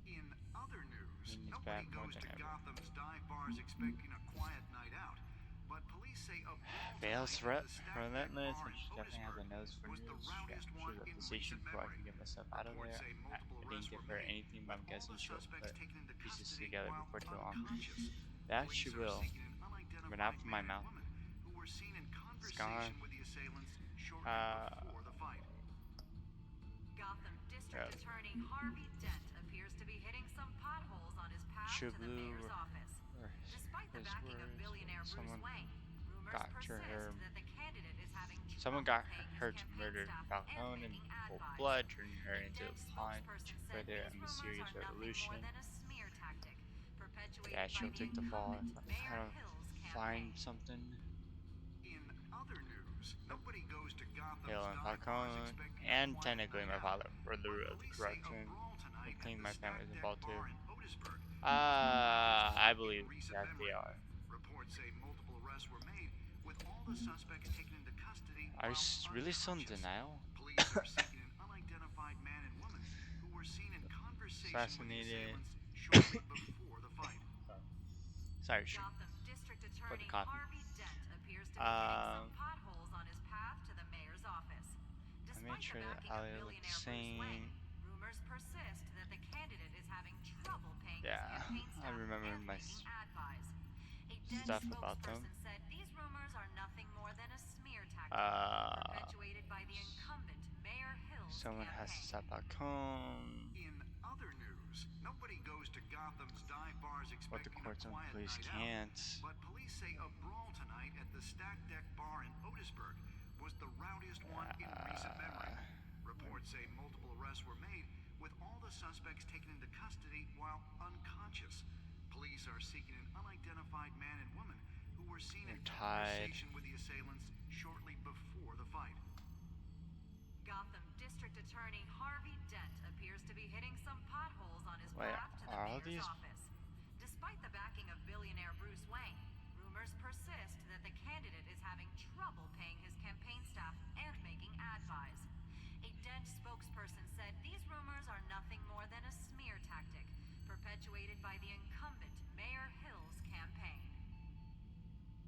In other news, He needs nobody Bat more goes than to ever. Gotham's dive bars expecting a quiet night out, but police say a brawl Vale's tonight at the Stack Deck relentless, bar and in she definitely has a Otisburg nose for was the news. rowdiest She one left in the station recent before I memory. could get myself out of Reports there. say multiple I didn't arrests give were her made, anything, but with I'm all guessing the she'll suspects put taken into pieces custody together while before too long. unconscious. That Police she are will. seeking an But not unidentified from my man and mouth. woman who were seen in It's gone. conversation with the assailants shortly Uh, before the fight. Gotham District Yep. Attorney Harvey Dent appears to be hitting some potholes on his path True to the Blue, mayor's office. or Despite the his backing of words, billionaire Bruce someone Wayne, rumors got to persist her. that the candidate is having Someone trouble got paying his her to campaign murder staff and Falcone in making ad cold buys. blood, turning her A into a Dent pawn spokesperson to said further a these rumors mysterious are nothing more revolution. than a smear tactic perpetuated Yeah, by she'll the take the fall incumbent if I Mayor don't Hill's find campaign. something. In other news, nobody goes to Gotham's Hill and dive bars Falcone, expecting a and quiet technically night my out, father were the but root of the police say a corruption. brawl I tonight at think the my Stack family's Deck involved too. bar in Otisburg was the rowdiest I one believe in recent that they memory. are. Reports say multiple arrests were made, with all the suspects taken into custody Are you while really still in unconscious. denial? Police are seeking an unidentified man and woman who were seen in conversation with the Assassinated. assailants shortly before the fight. Sorry, shoot. Gotham District For the Attorney coffee. Harvey Dent appears to be hitting some potholes on his path to the mayor's office. I made Despite sure the that backing of Alia looked the billionaire Bruce Wayne, same. rumors persist that the candidate is having trouble paying Yeah, his campaign I staff remember and my making ad buys. A Dent stuff about them. spokesperson said these rumors are nothing more than a smear tactic perpetuated by the incumbent Mayor Hill's Someone has to campaign. stop Falcone. In other news, nobody goes to Gotham's dive bars What the expecting a courts and quiet police night can't. out, but police say a brawl tonight at the Stack Deck bar in Otisburg was the rowdiest one in recent memory. Reports say multiple arrests were made, with all the suspects taken into custody while unconscious. Police are seeking an unidentified man and woman who were seen in conversation with the assailants shortly before the fight. Gotham District Attorney Harvey Dent appears to be hitting some potholes on his Wait, path to the are all mayor's these? office. Despite the backing of billionaire Bruce Wayne, rumors persist that the candidate is having trouble paying his campaign staff and making ad buys. A Dent spokesperson said these rumors are nothing more than a smear tactic perpetuated by the incumbent Mayor Hill's campaign.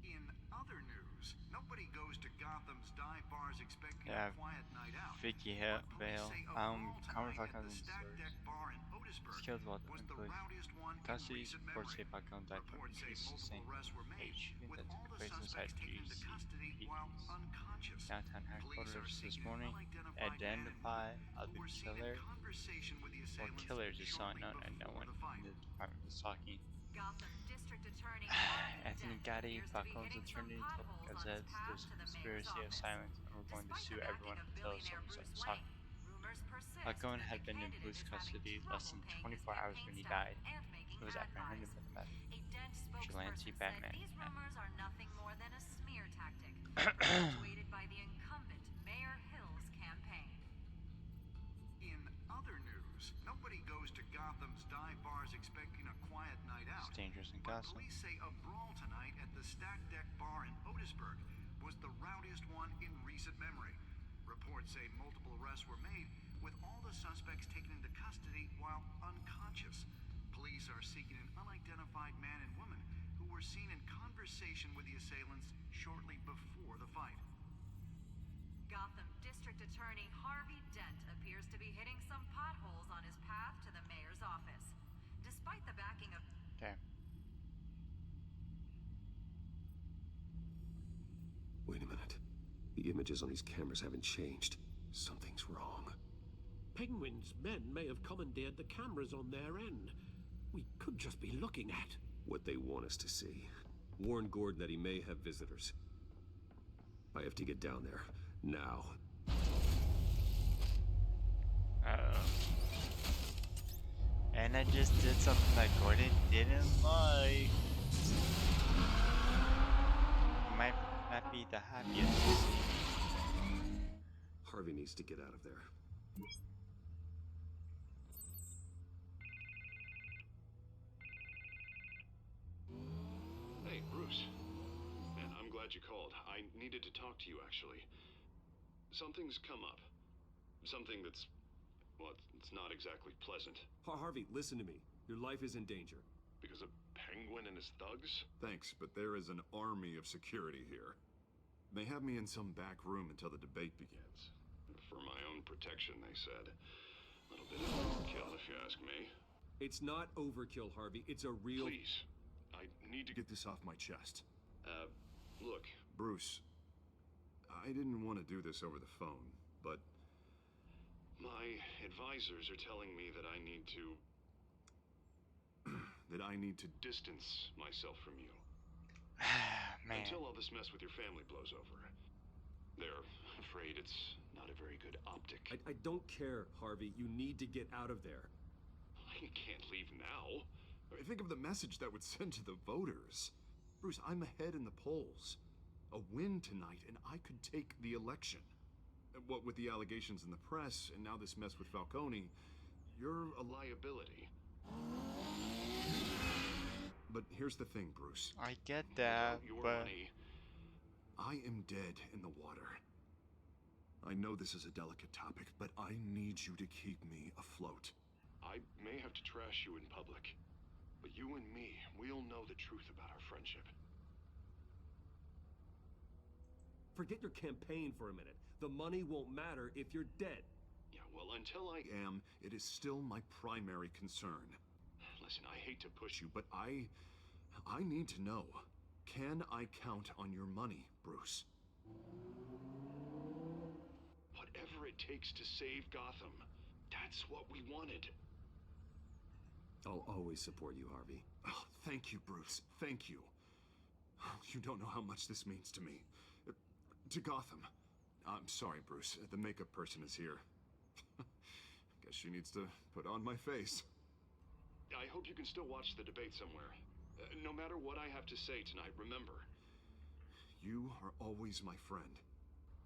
In other news, nobody goes to Gotham's dive bars expecting Yeah, a quiet night out. Vicky But police Vale. say a brawl Common tonight at Falcone the in Stack stores. Deck bar in Otisburg Skills well was the employed. rowdiest one in Custody recent reports memory. say Falcone died from Reports say injuries multiple sustained arrests were made, age shooting with that all took the place inside suspects taken into custody while GCPD's unconscious. downtown Police are headquarters this seeking morning. an unidentified man and Identify woman other who were seen in killer conversation with the or assailants killers is still shortly unknown and no before one the fight. in the department is talking. Gotham District Attorney Harvey Anthony Dent Gotti, appears to be Falcone's hitting some attorney, told potholes on his Gazette path there's to a the mayor's conspiracy of office. silence and we're going to Despite sue the everyone backing of until billionaire someone Bruce starts Wayne, talking. rumors persist Falcone that had the been in candidate police is having custody less trouble than paying his 24 hours campaign when he staff died. and making It was ad apprehended buys. by the A Dent vigilante spokesperson said Batman. these rumors are nothing more than a smear tactic perpetuated by the incumbent Mayor Hill's campaign. In other news, nobody goes to Gotham's dive bars expecting a quiet night out. It's dangerous in But Gotham. police say a brawl tonight at the Stack Deck bar in Otisburg was the rowdiest one in recent memory. Reports say multiple arrests were made, with all the suspects taken into custody while unconscious. Police are seeking an unidentified man and woman who were seen in conversation with the assailants shortly before the fight. Gotham District Attorney Harvey Dent appears to be hitting some potholes on his path to the mayor's office. Despite the backing of... Okay. Wait a minute. The images on these cameras haven't changed. Something's wrong. Penguin's men may have commandeered the cameras on their end. We could just be looking at what they want us to see. Warn Gordon that he may have visitors. I have to get down there. Now. And I just did something that Gordon didn't like. He might not be the happiest to see me. Harvey needs to get out of there. Hey, Bruce. Man, I'm glad you called. I needed to talk to you, actually. Something's come up. Something that's, well, it's not exactly pleasant. Harvey, listen to me. Your life is in danger. Because of Penguin and his thugs? Thanks, but there is an army of security here. They have me in some back room until the debate begins. For my own protection, they said. A little bit of overkill, if you ask me. It's not overkill, Harvey. It's a real... Please. I need to Get this off my chest. Look. Bruce, I didn't want to do this over the phone, but... My advisors are telling me that I need to... that I need to distance myself from you. Man. Until all this mess with your family blows over. They're afraid it's not a very good optic. I don't care, Harvey. You need to get out of there. I can't leave now. Think of the message that would send to the voters. Bruce, I'm ahead in the polls. A win tonight, and I could take the election. What with the allegations in the press, and now this mess with Falcone, you're a liability. But here's the thing, Bruce. I get that, but... money, I am dead in the water. I know this is a delicate topic, but I need you to keep me afloat. I may have to trash you in public, but you and me, we'll know the truth about our friendship. Forget your campaign for a minute. The money won't matter if you're dead. Yeah, well, until I am, it is still my primary concern. Listen, I hate to push you, But I need to know. Can I count on your money, Bruce? Whatever it takes to save Gotham, that's what we wanted. I'll always support you, Harvey. Oh, thank you, Bruce. Thank you. You don't know how much this means to me. To Gotham. I'm sorry, Bruce. The makeup person is here. Guess she needs to put on my face. I hope you can still watch the debate somewhere. No matter what I have to say tonight, remember. You are always my friend.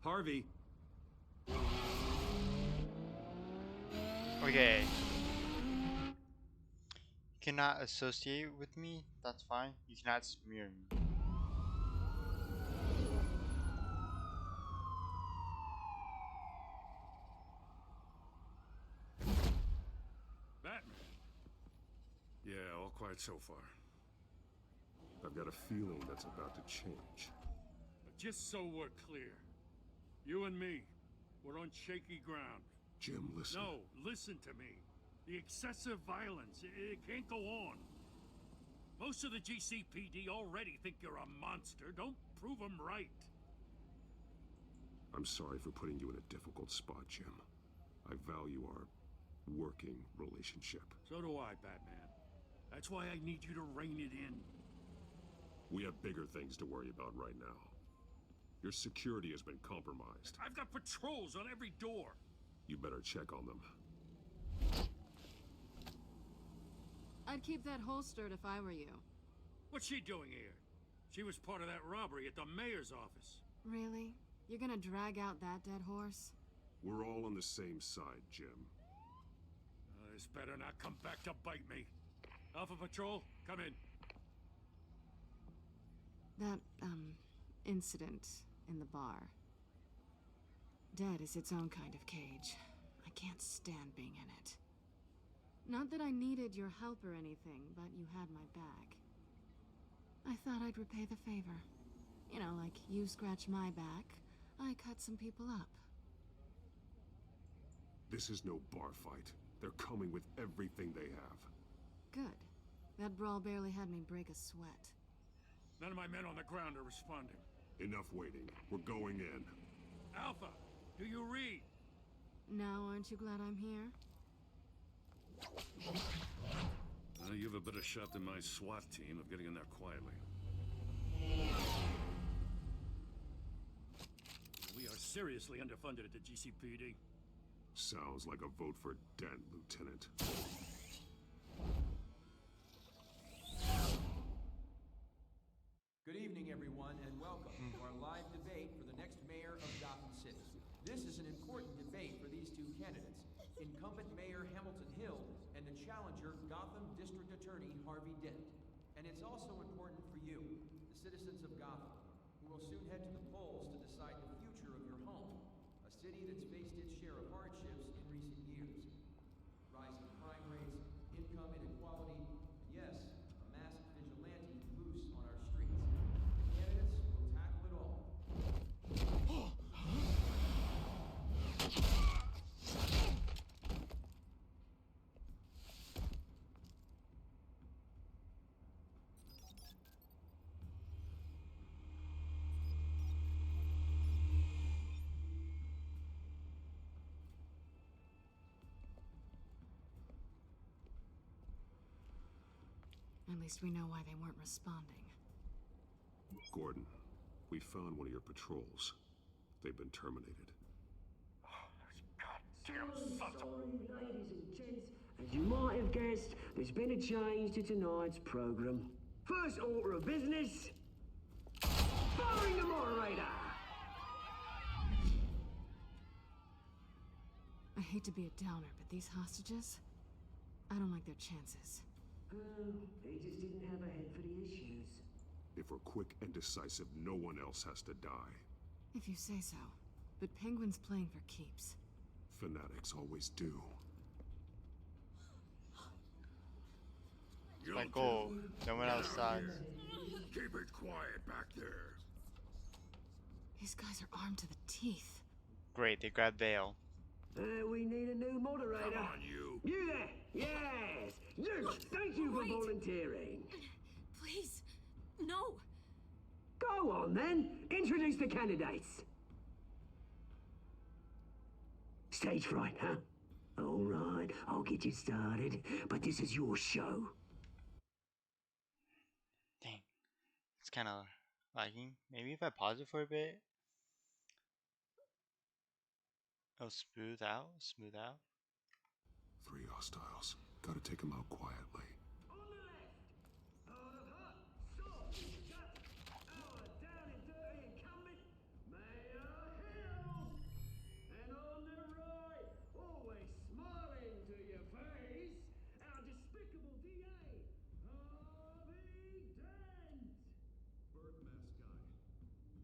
Harvey! Okay. You cannot associate with me, that's fine. You cannot smear me. Batman. Yeah, all quiet so far. I've got a feeling that's about to change. But just so we're clear, you and me, we're on shaky ground. Jim, listen. No, listen to me. The excessive violence, it can't go on. Most of the GCPD already think you're a monster. Don't prove them right. I'm sorry for putting you in a difficult spot, Jim. I value our working relationship. So do I, Batman. That's why I need you to rein it in. We have bigger things to worry about right now. Your security has been compromised. I've got patrols on every door. You better check on them. I'd keep that holstered if I were you. What's she doing here? She was part of that robbery at the mayor's office. Really? You're gonna drag out that dead horse? We're all on the same side, Jim. This better not come back to bite me. Alpha Patrol, come in. That, incident in the bar. Dead is its own kind of cage. I can't stand being in it. Not that I needed your help or anything, but you had my back. I thought I'd repay the favor. You know, like you scratch my back, I cut some people up. This is no bar fight. They're coming with everything they have. Good. That brawl barely had me break a sweat. None of my men on the ground are responding. Enough waiting. We're going in. Alpha, do you read? Now aren't you glad I'm here? You have a better shot than my SWAT team of getting in there quietly. We are seriously underfunded at the GCPD. Sounds like a vote for Dent, Lieutenant. Good evening, everyone, and welcome to our live debate for the next mayor of Gotham City. This is an important debate for these two candidates, incumbent Mayor Hamilton Hill and the challenger Gotham District Attorney Harvey Dent. And it's also important for you, the citizens of Gotham, who will soon head to the polls to decide the future of your home, a city that's faced its share of hardships At least we know why they weren't responding. Gordon, we found one of your patrols. They've been terminated. Sorry, ladies and gents. As you might have guessed, there's been a change to tonight's program. First order of business, firing the moderator! I hate to be a downer, but these hostages, I don't like their chances. They just didn't have a head for the issues. If we're quick and decisive, no one else has to die. If you say so. But Penguin's playing for keeps. Fanatics always do. My goal. No one else dies. Keep it quiet back there. These guys are armed to the teeth. Great, they grabbed Vale. We need a new moderator. Come on, you. You there? Yes! Zeus, thank you for volunteering. Please, no. Go on then. Introduce the candidates. Stage fright, huh? All right, I'll get you started, but this is your show. Dang. It's kind of lagging. Maybe if I pause it for a bit. Oh, smooth out. Smooth out. 3 hostiles. Gotta take them out quietly. On the left, out of hot, soft, gut, our down and dirty incumbent, Mayor Hill. And on the right, always smiling to your face, our despicable DA, Harvey Dent. Bird mask guy.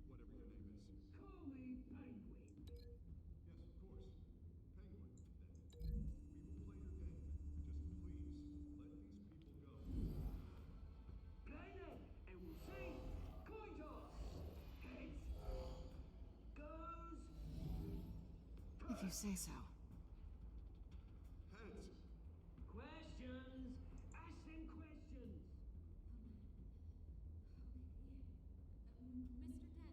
Whatever your name is. Call me Penguin. Yes, of course. Penguin, then. We will play your game. Just please, let these people go. Play then, and we'll see. Coin toss. Heads. Goes. If you say so. Heads. Questions. Ask them questions. Mr. Dent,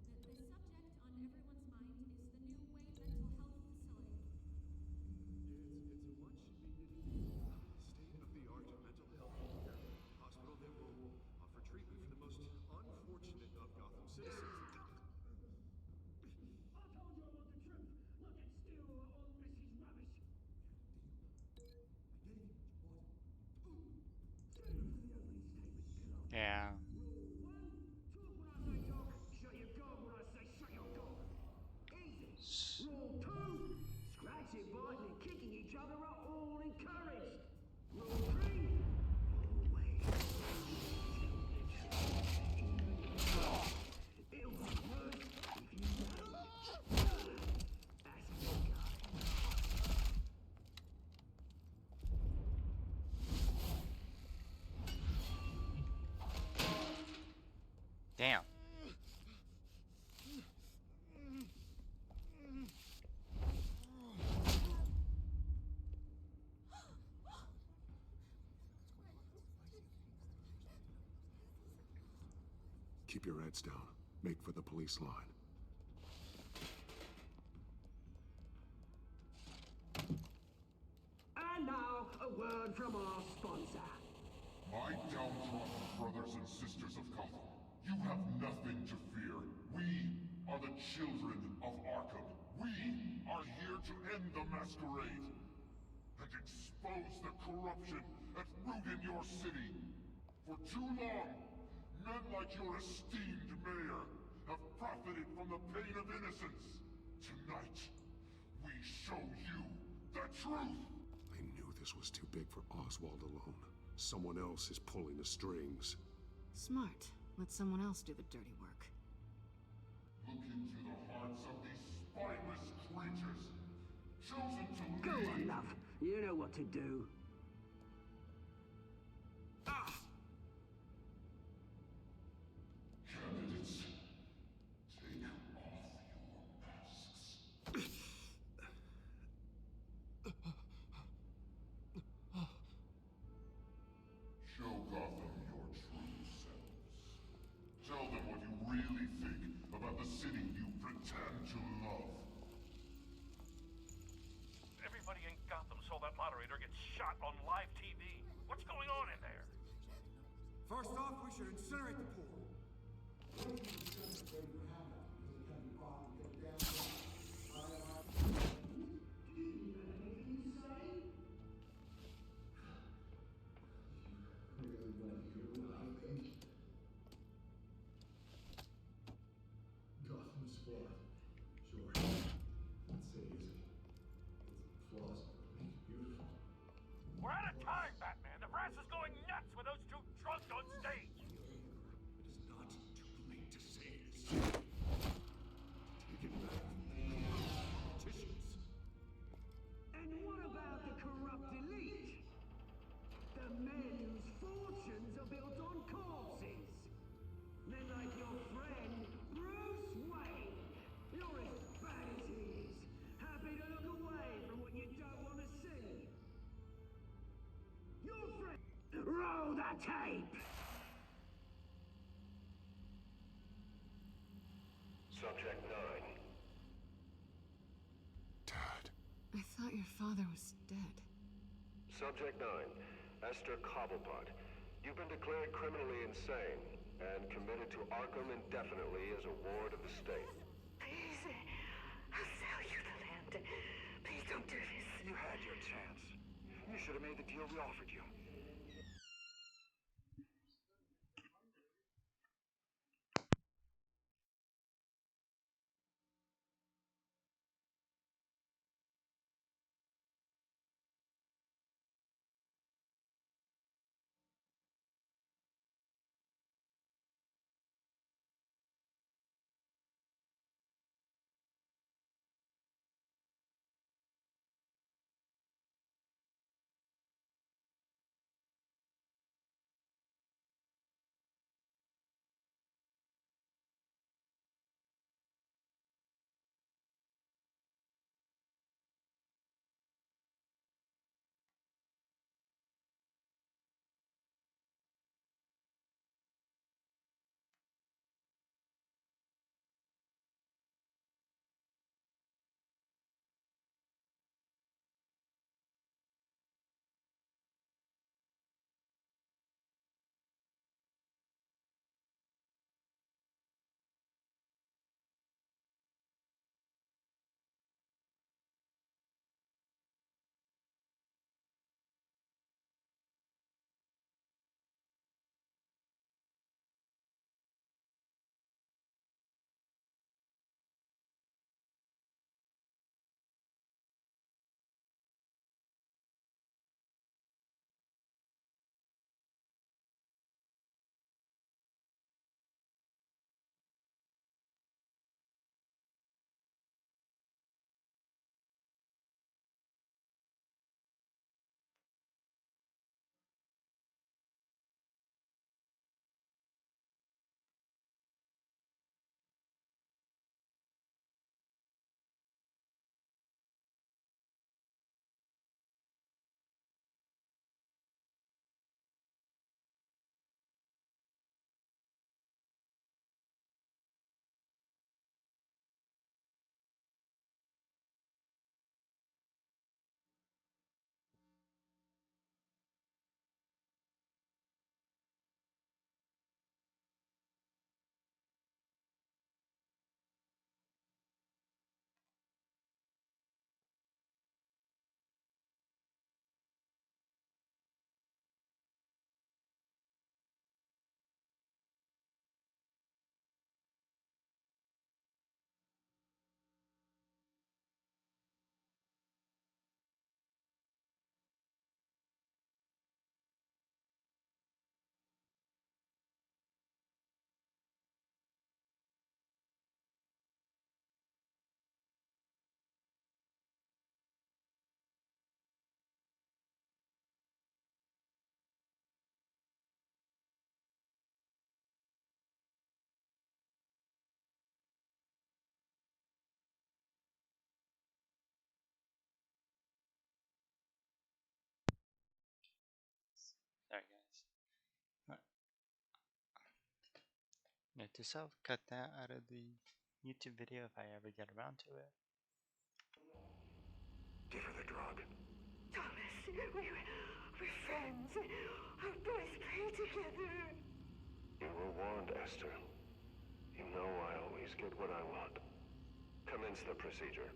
the subject on everyone's mind is the new Wayne Mental Health Facility. It's a much needed state-of-the-art mental health care hospital that will offer treatment for the most unfortunate of Gotham citizens. I told you I want the truth. Not that still all this is rubbish. I gave you what you wanted. Stand up for the opening statement, Pillow. Yeah. Rule 1, talk when I say talk, shut your gob when I say shut your gob. Easy. Rule 2, scratching, biting and kicking each other are all encouraged. Rule 3, always. It'll be worse if you don't. That's your guy. Damn. Keep your heads down. Make for the police line. And now, a word from our sponsor. My downtrodden brothers and sisters of Gotham, you have nothing to fear. We are the children of Arkham. We are here to end the masquerade and expose the corruption at root in your city. For too long, men like your esteemed mayor have profited from the pain of innocence. Tonight, we show you the truth. I knew this was too big for Oswald alone. Someone else is pulling the strings. Smart. Let someone else do the dirty work. Look into the hearts of these spineless creatures, chosen to lead. Go on, love. You know what to do. Candidates, take off your masks. Show Gotham your true selves. Tell them what you really think about the city you pretend to love. Everybody in Gotham saw that moderator get shot on live TV. What's going on in there? First off, we should incinerate the pool. Gotham's flawed. Sure. Let's say easy. Its flaws make it beautiful. We're out of time, Batman. The brass is going nuts with those two drunks on stage. It is not too late to say this. Take it back from the politicians. And what about the corrupt elite? The men whose fortunes are built on corpses? Men like your friend, Bruce Wayne. You're as bad as he is. Happy to look away from what you don't want to see. Your friend... Roll the tape! Subject 9. Dad. I thought your father was dead. Subject 9. Esther Cobblepot. You've been declared criminally insane and committed to Arkham indefinitely as a ward of the state. Please, I'll sell you the land. Please don't do this. You had your chance. You should have made the deal we offered you. Sorry, guys. Note to self: cut that out of the YouTube video if I ever get around to it. Give her the drug. Thomas, We're friends. Our boys pray together. You were warned, Esther. You know I always get what I want. Commence the procedure.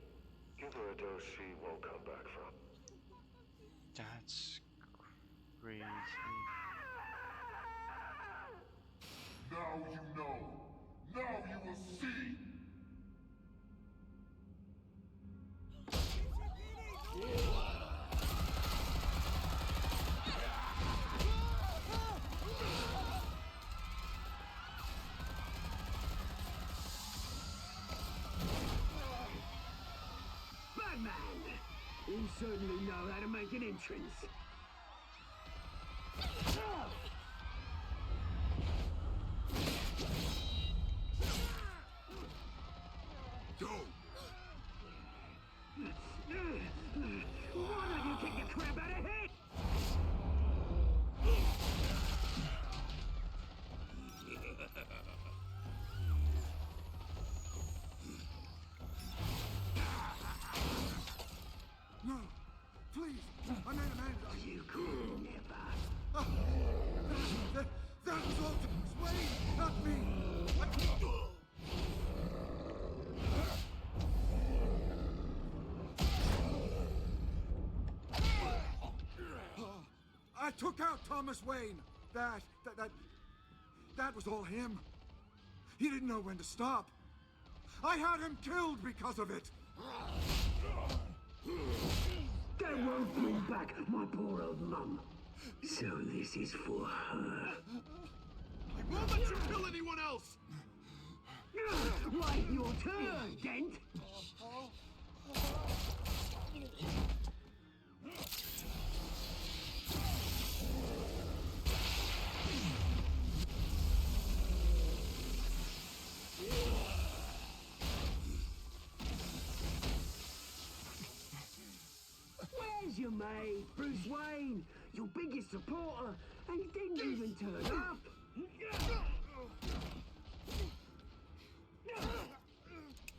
Give her a dose she won't come back from. That's crazy. Now you know. Now you will see. Batman! You certainly know how to make an entrance. Go! Why don't you kick the crap out of him? No! Please! I made a man. You could never. That was Ultimus Wayne, not me! I took out Thomas Wayne. That was all him. He didn't know when to stop. I had him killed because of it. That won't bring back my poor old mum. So this is for her. I won't let you kill anyone else! Wait your turn, Dent! Where's your mate, Bruce Wayne? Your biggest supporter, and he didn't even turn up.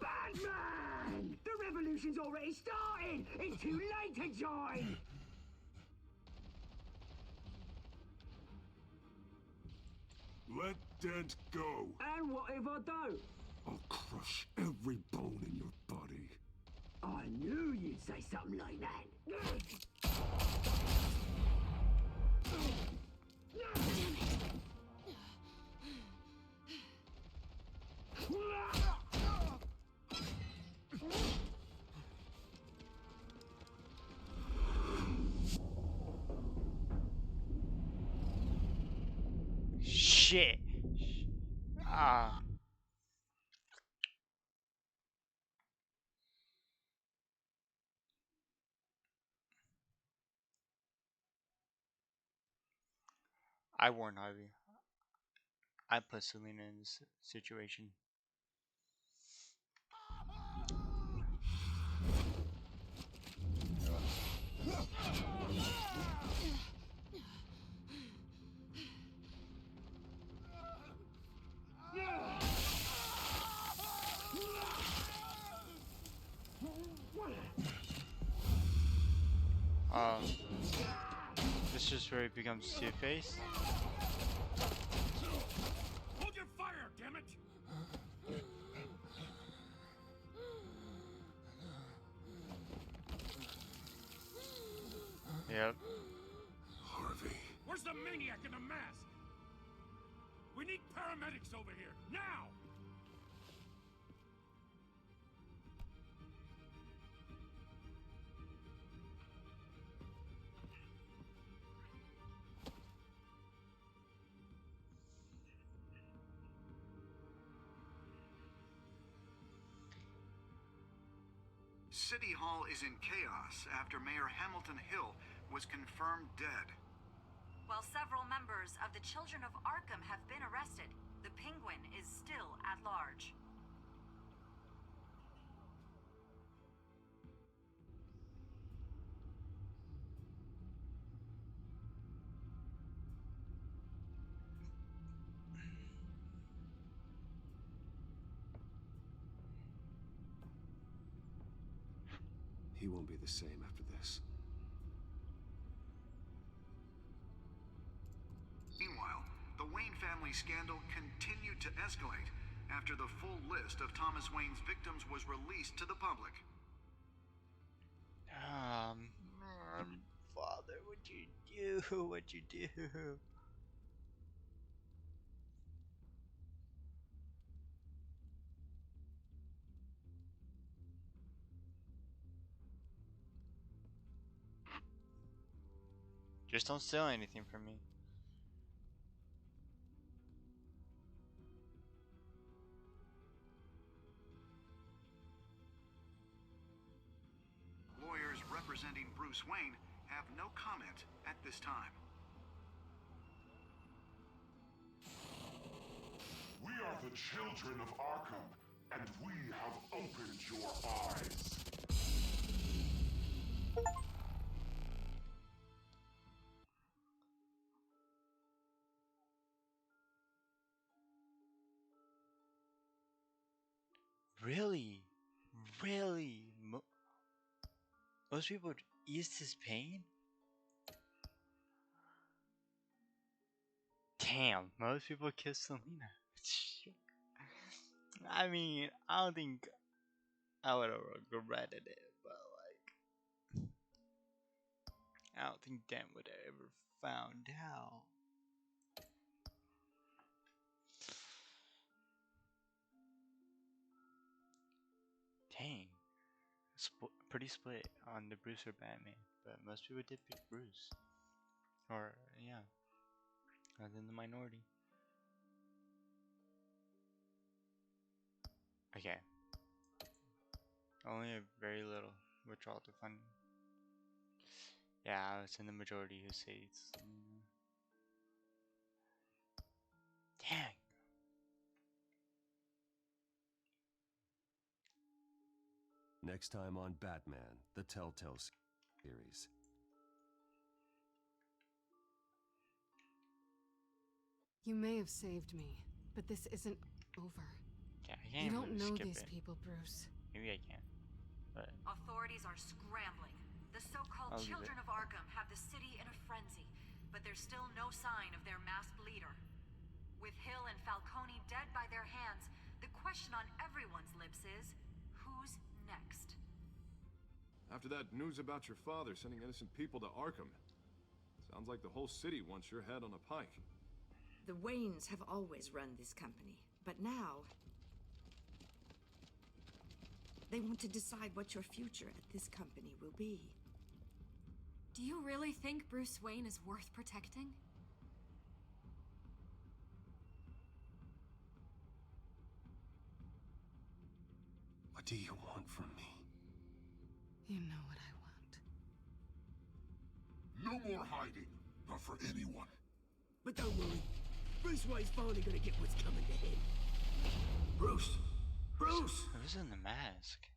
Batman! The revolution's already started! It's too late to join! Let Dent go. And what if I don't? I'll crush every bone in your body. I knew you'd say something like that. Shit. Ah. I warned Harvey. I put Selena in this situation. This is where he becomes Two-Face. Hold your fire, damn it! Yep. Harvey. Where's the maniac in the mask? We need paramedics over here, now! City Hall is in chaos after Mayor Hamilton Hill was confirmed dead. While several members of the Children of Arkham have been arrested, the Penguin is still at large. He won't be the same after this. Falcone scandal continued to escalate after the full list of Thomas Wayne's victims was released to the public. Father, what'd you do? What'd you do? Just don't steal anything from me. Lawyers representing Bruce Wayne have no comment at this time. We are the children of Arkham, and we have opened your eyes. Really? Really? Most people eased his pain? Damn, most people kiss Selena. I mean, I don't think I would have regretted it, but like, I don't think Dan would have ever found out. Dang, pretty split on the Bruce or Batman, but most people did pick Bruce. Or, yeah, I was in the minority. Okay. Only a very little withdrawal to funding. Yeah, I was in the majority who say it's. Dang. Next time on Batman, the Telltale series. You may have saved me, but this isn't over. Yeah, I can't You don't really know skip these it. people, Bruce. Maybe I can. But Authorities are scrambling. The so-called Children of Arkham have the city in a frenzy, but there's still no sign of their masked leader. With Hill and Falcone dead by their hands, the question on everyone's lips is, who's next? After that news about your father sending innocent people to Arkham, sounds like the whole city wants your head on a pike. The Waynes have always run this company, but now they want to decide what your future at this company will be. Do you really think Bruce Wayne is worth protecting? What do you want from me? You know what I want. No more hiding, not for anyone. But don't worry, Bruce Wayne's finally gonna get what's coming to him. Bruce! Bruce! who's in the mask?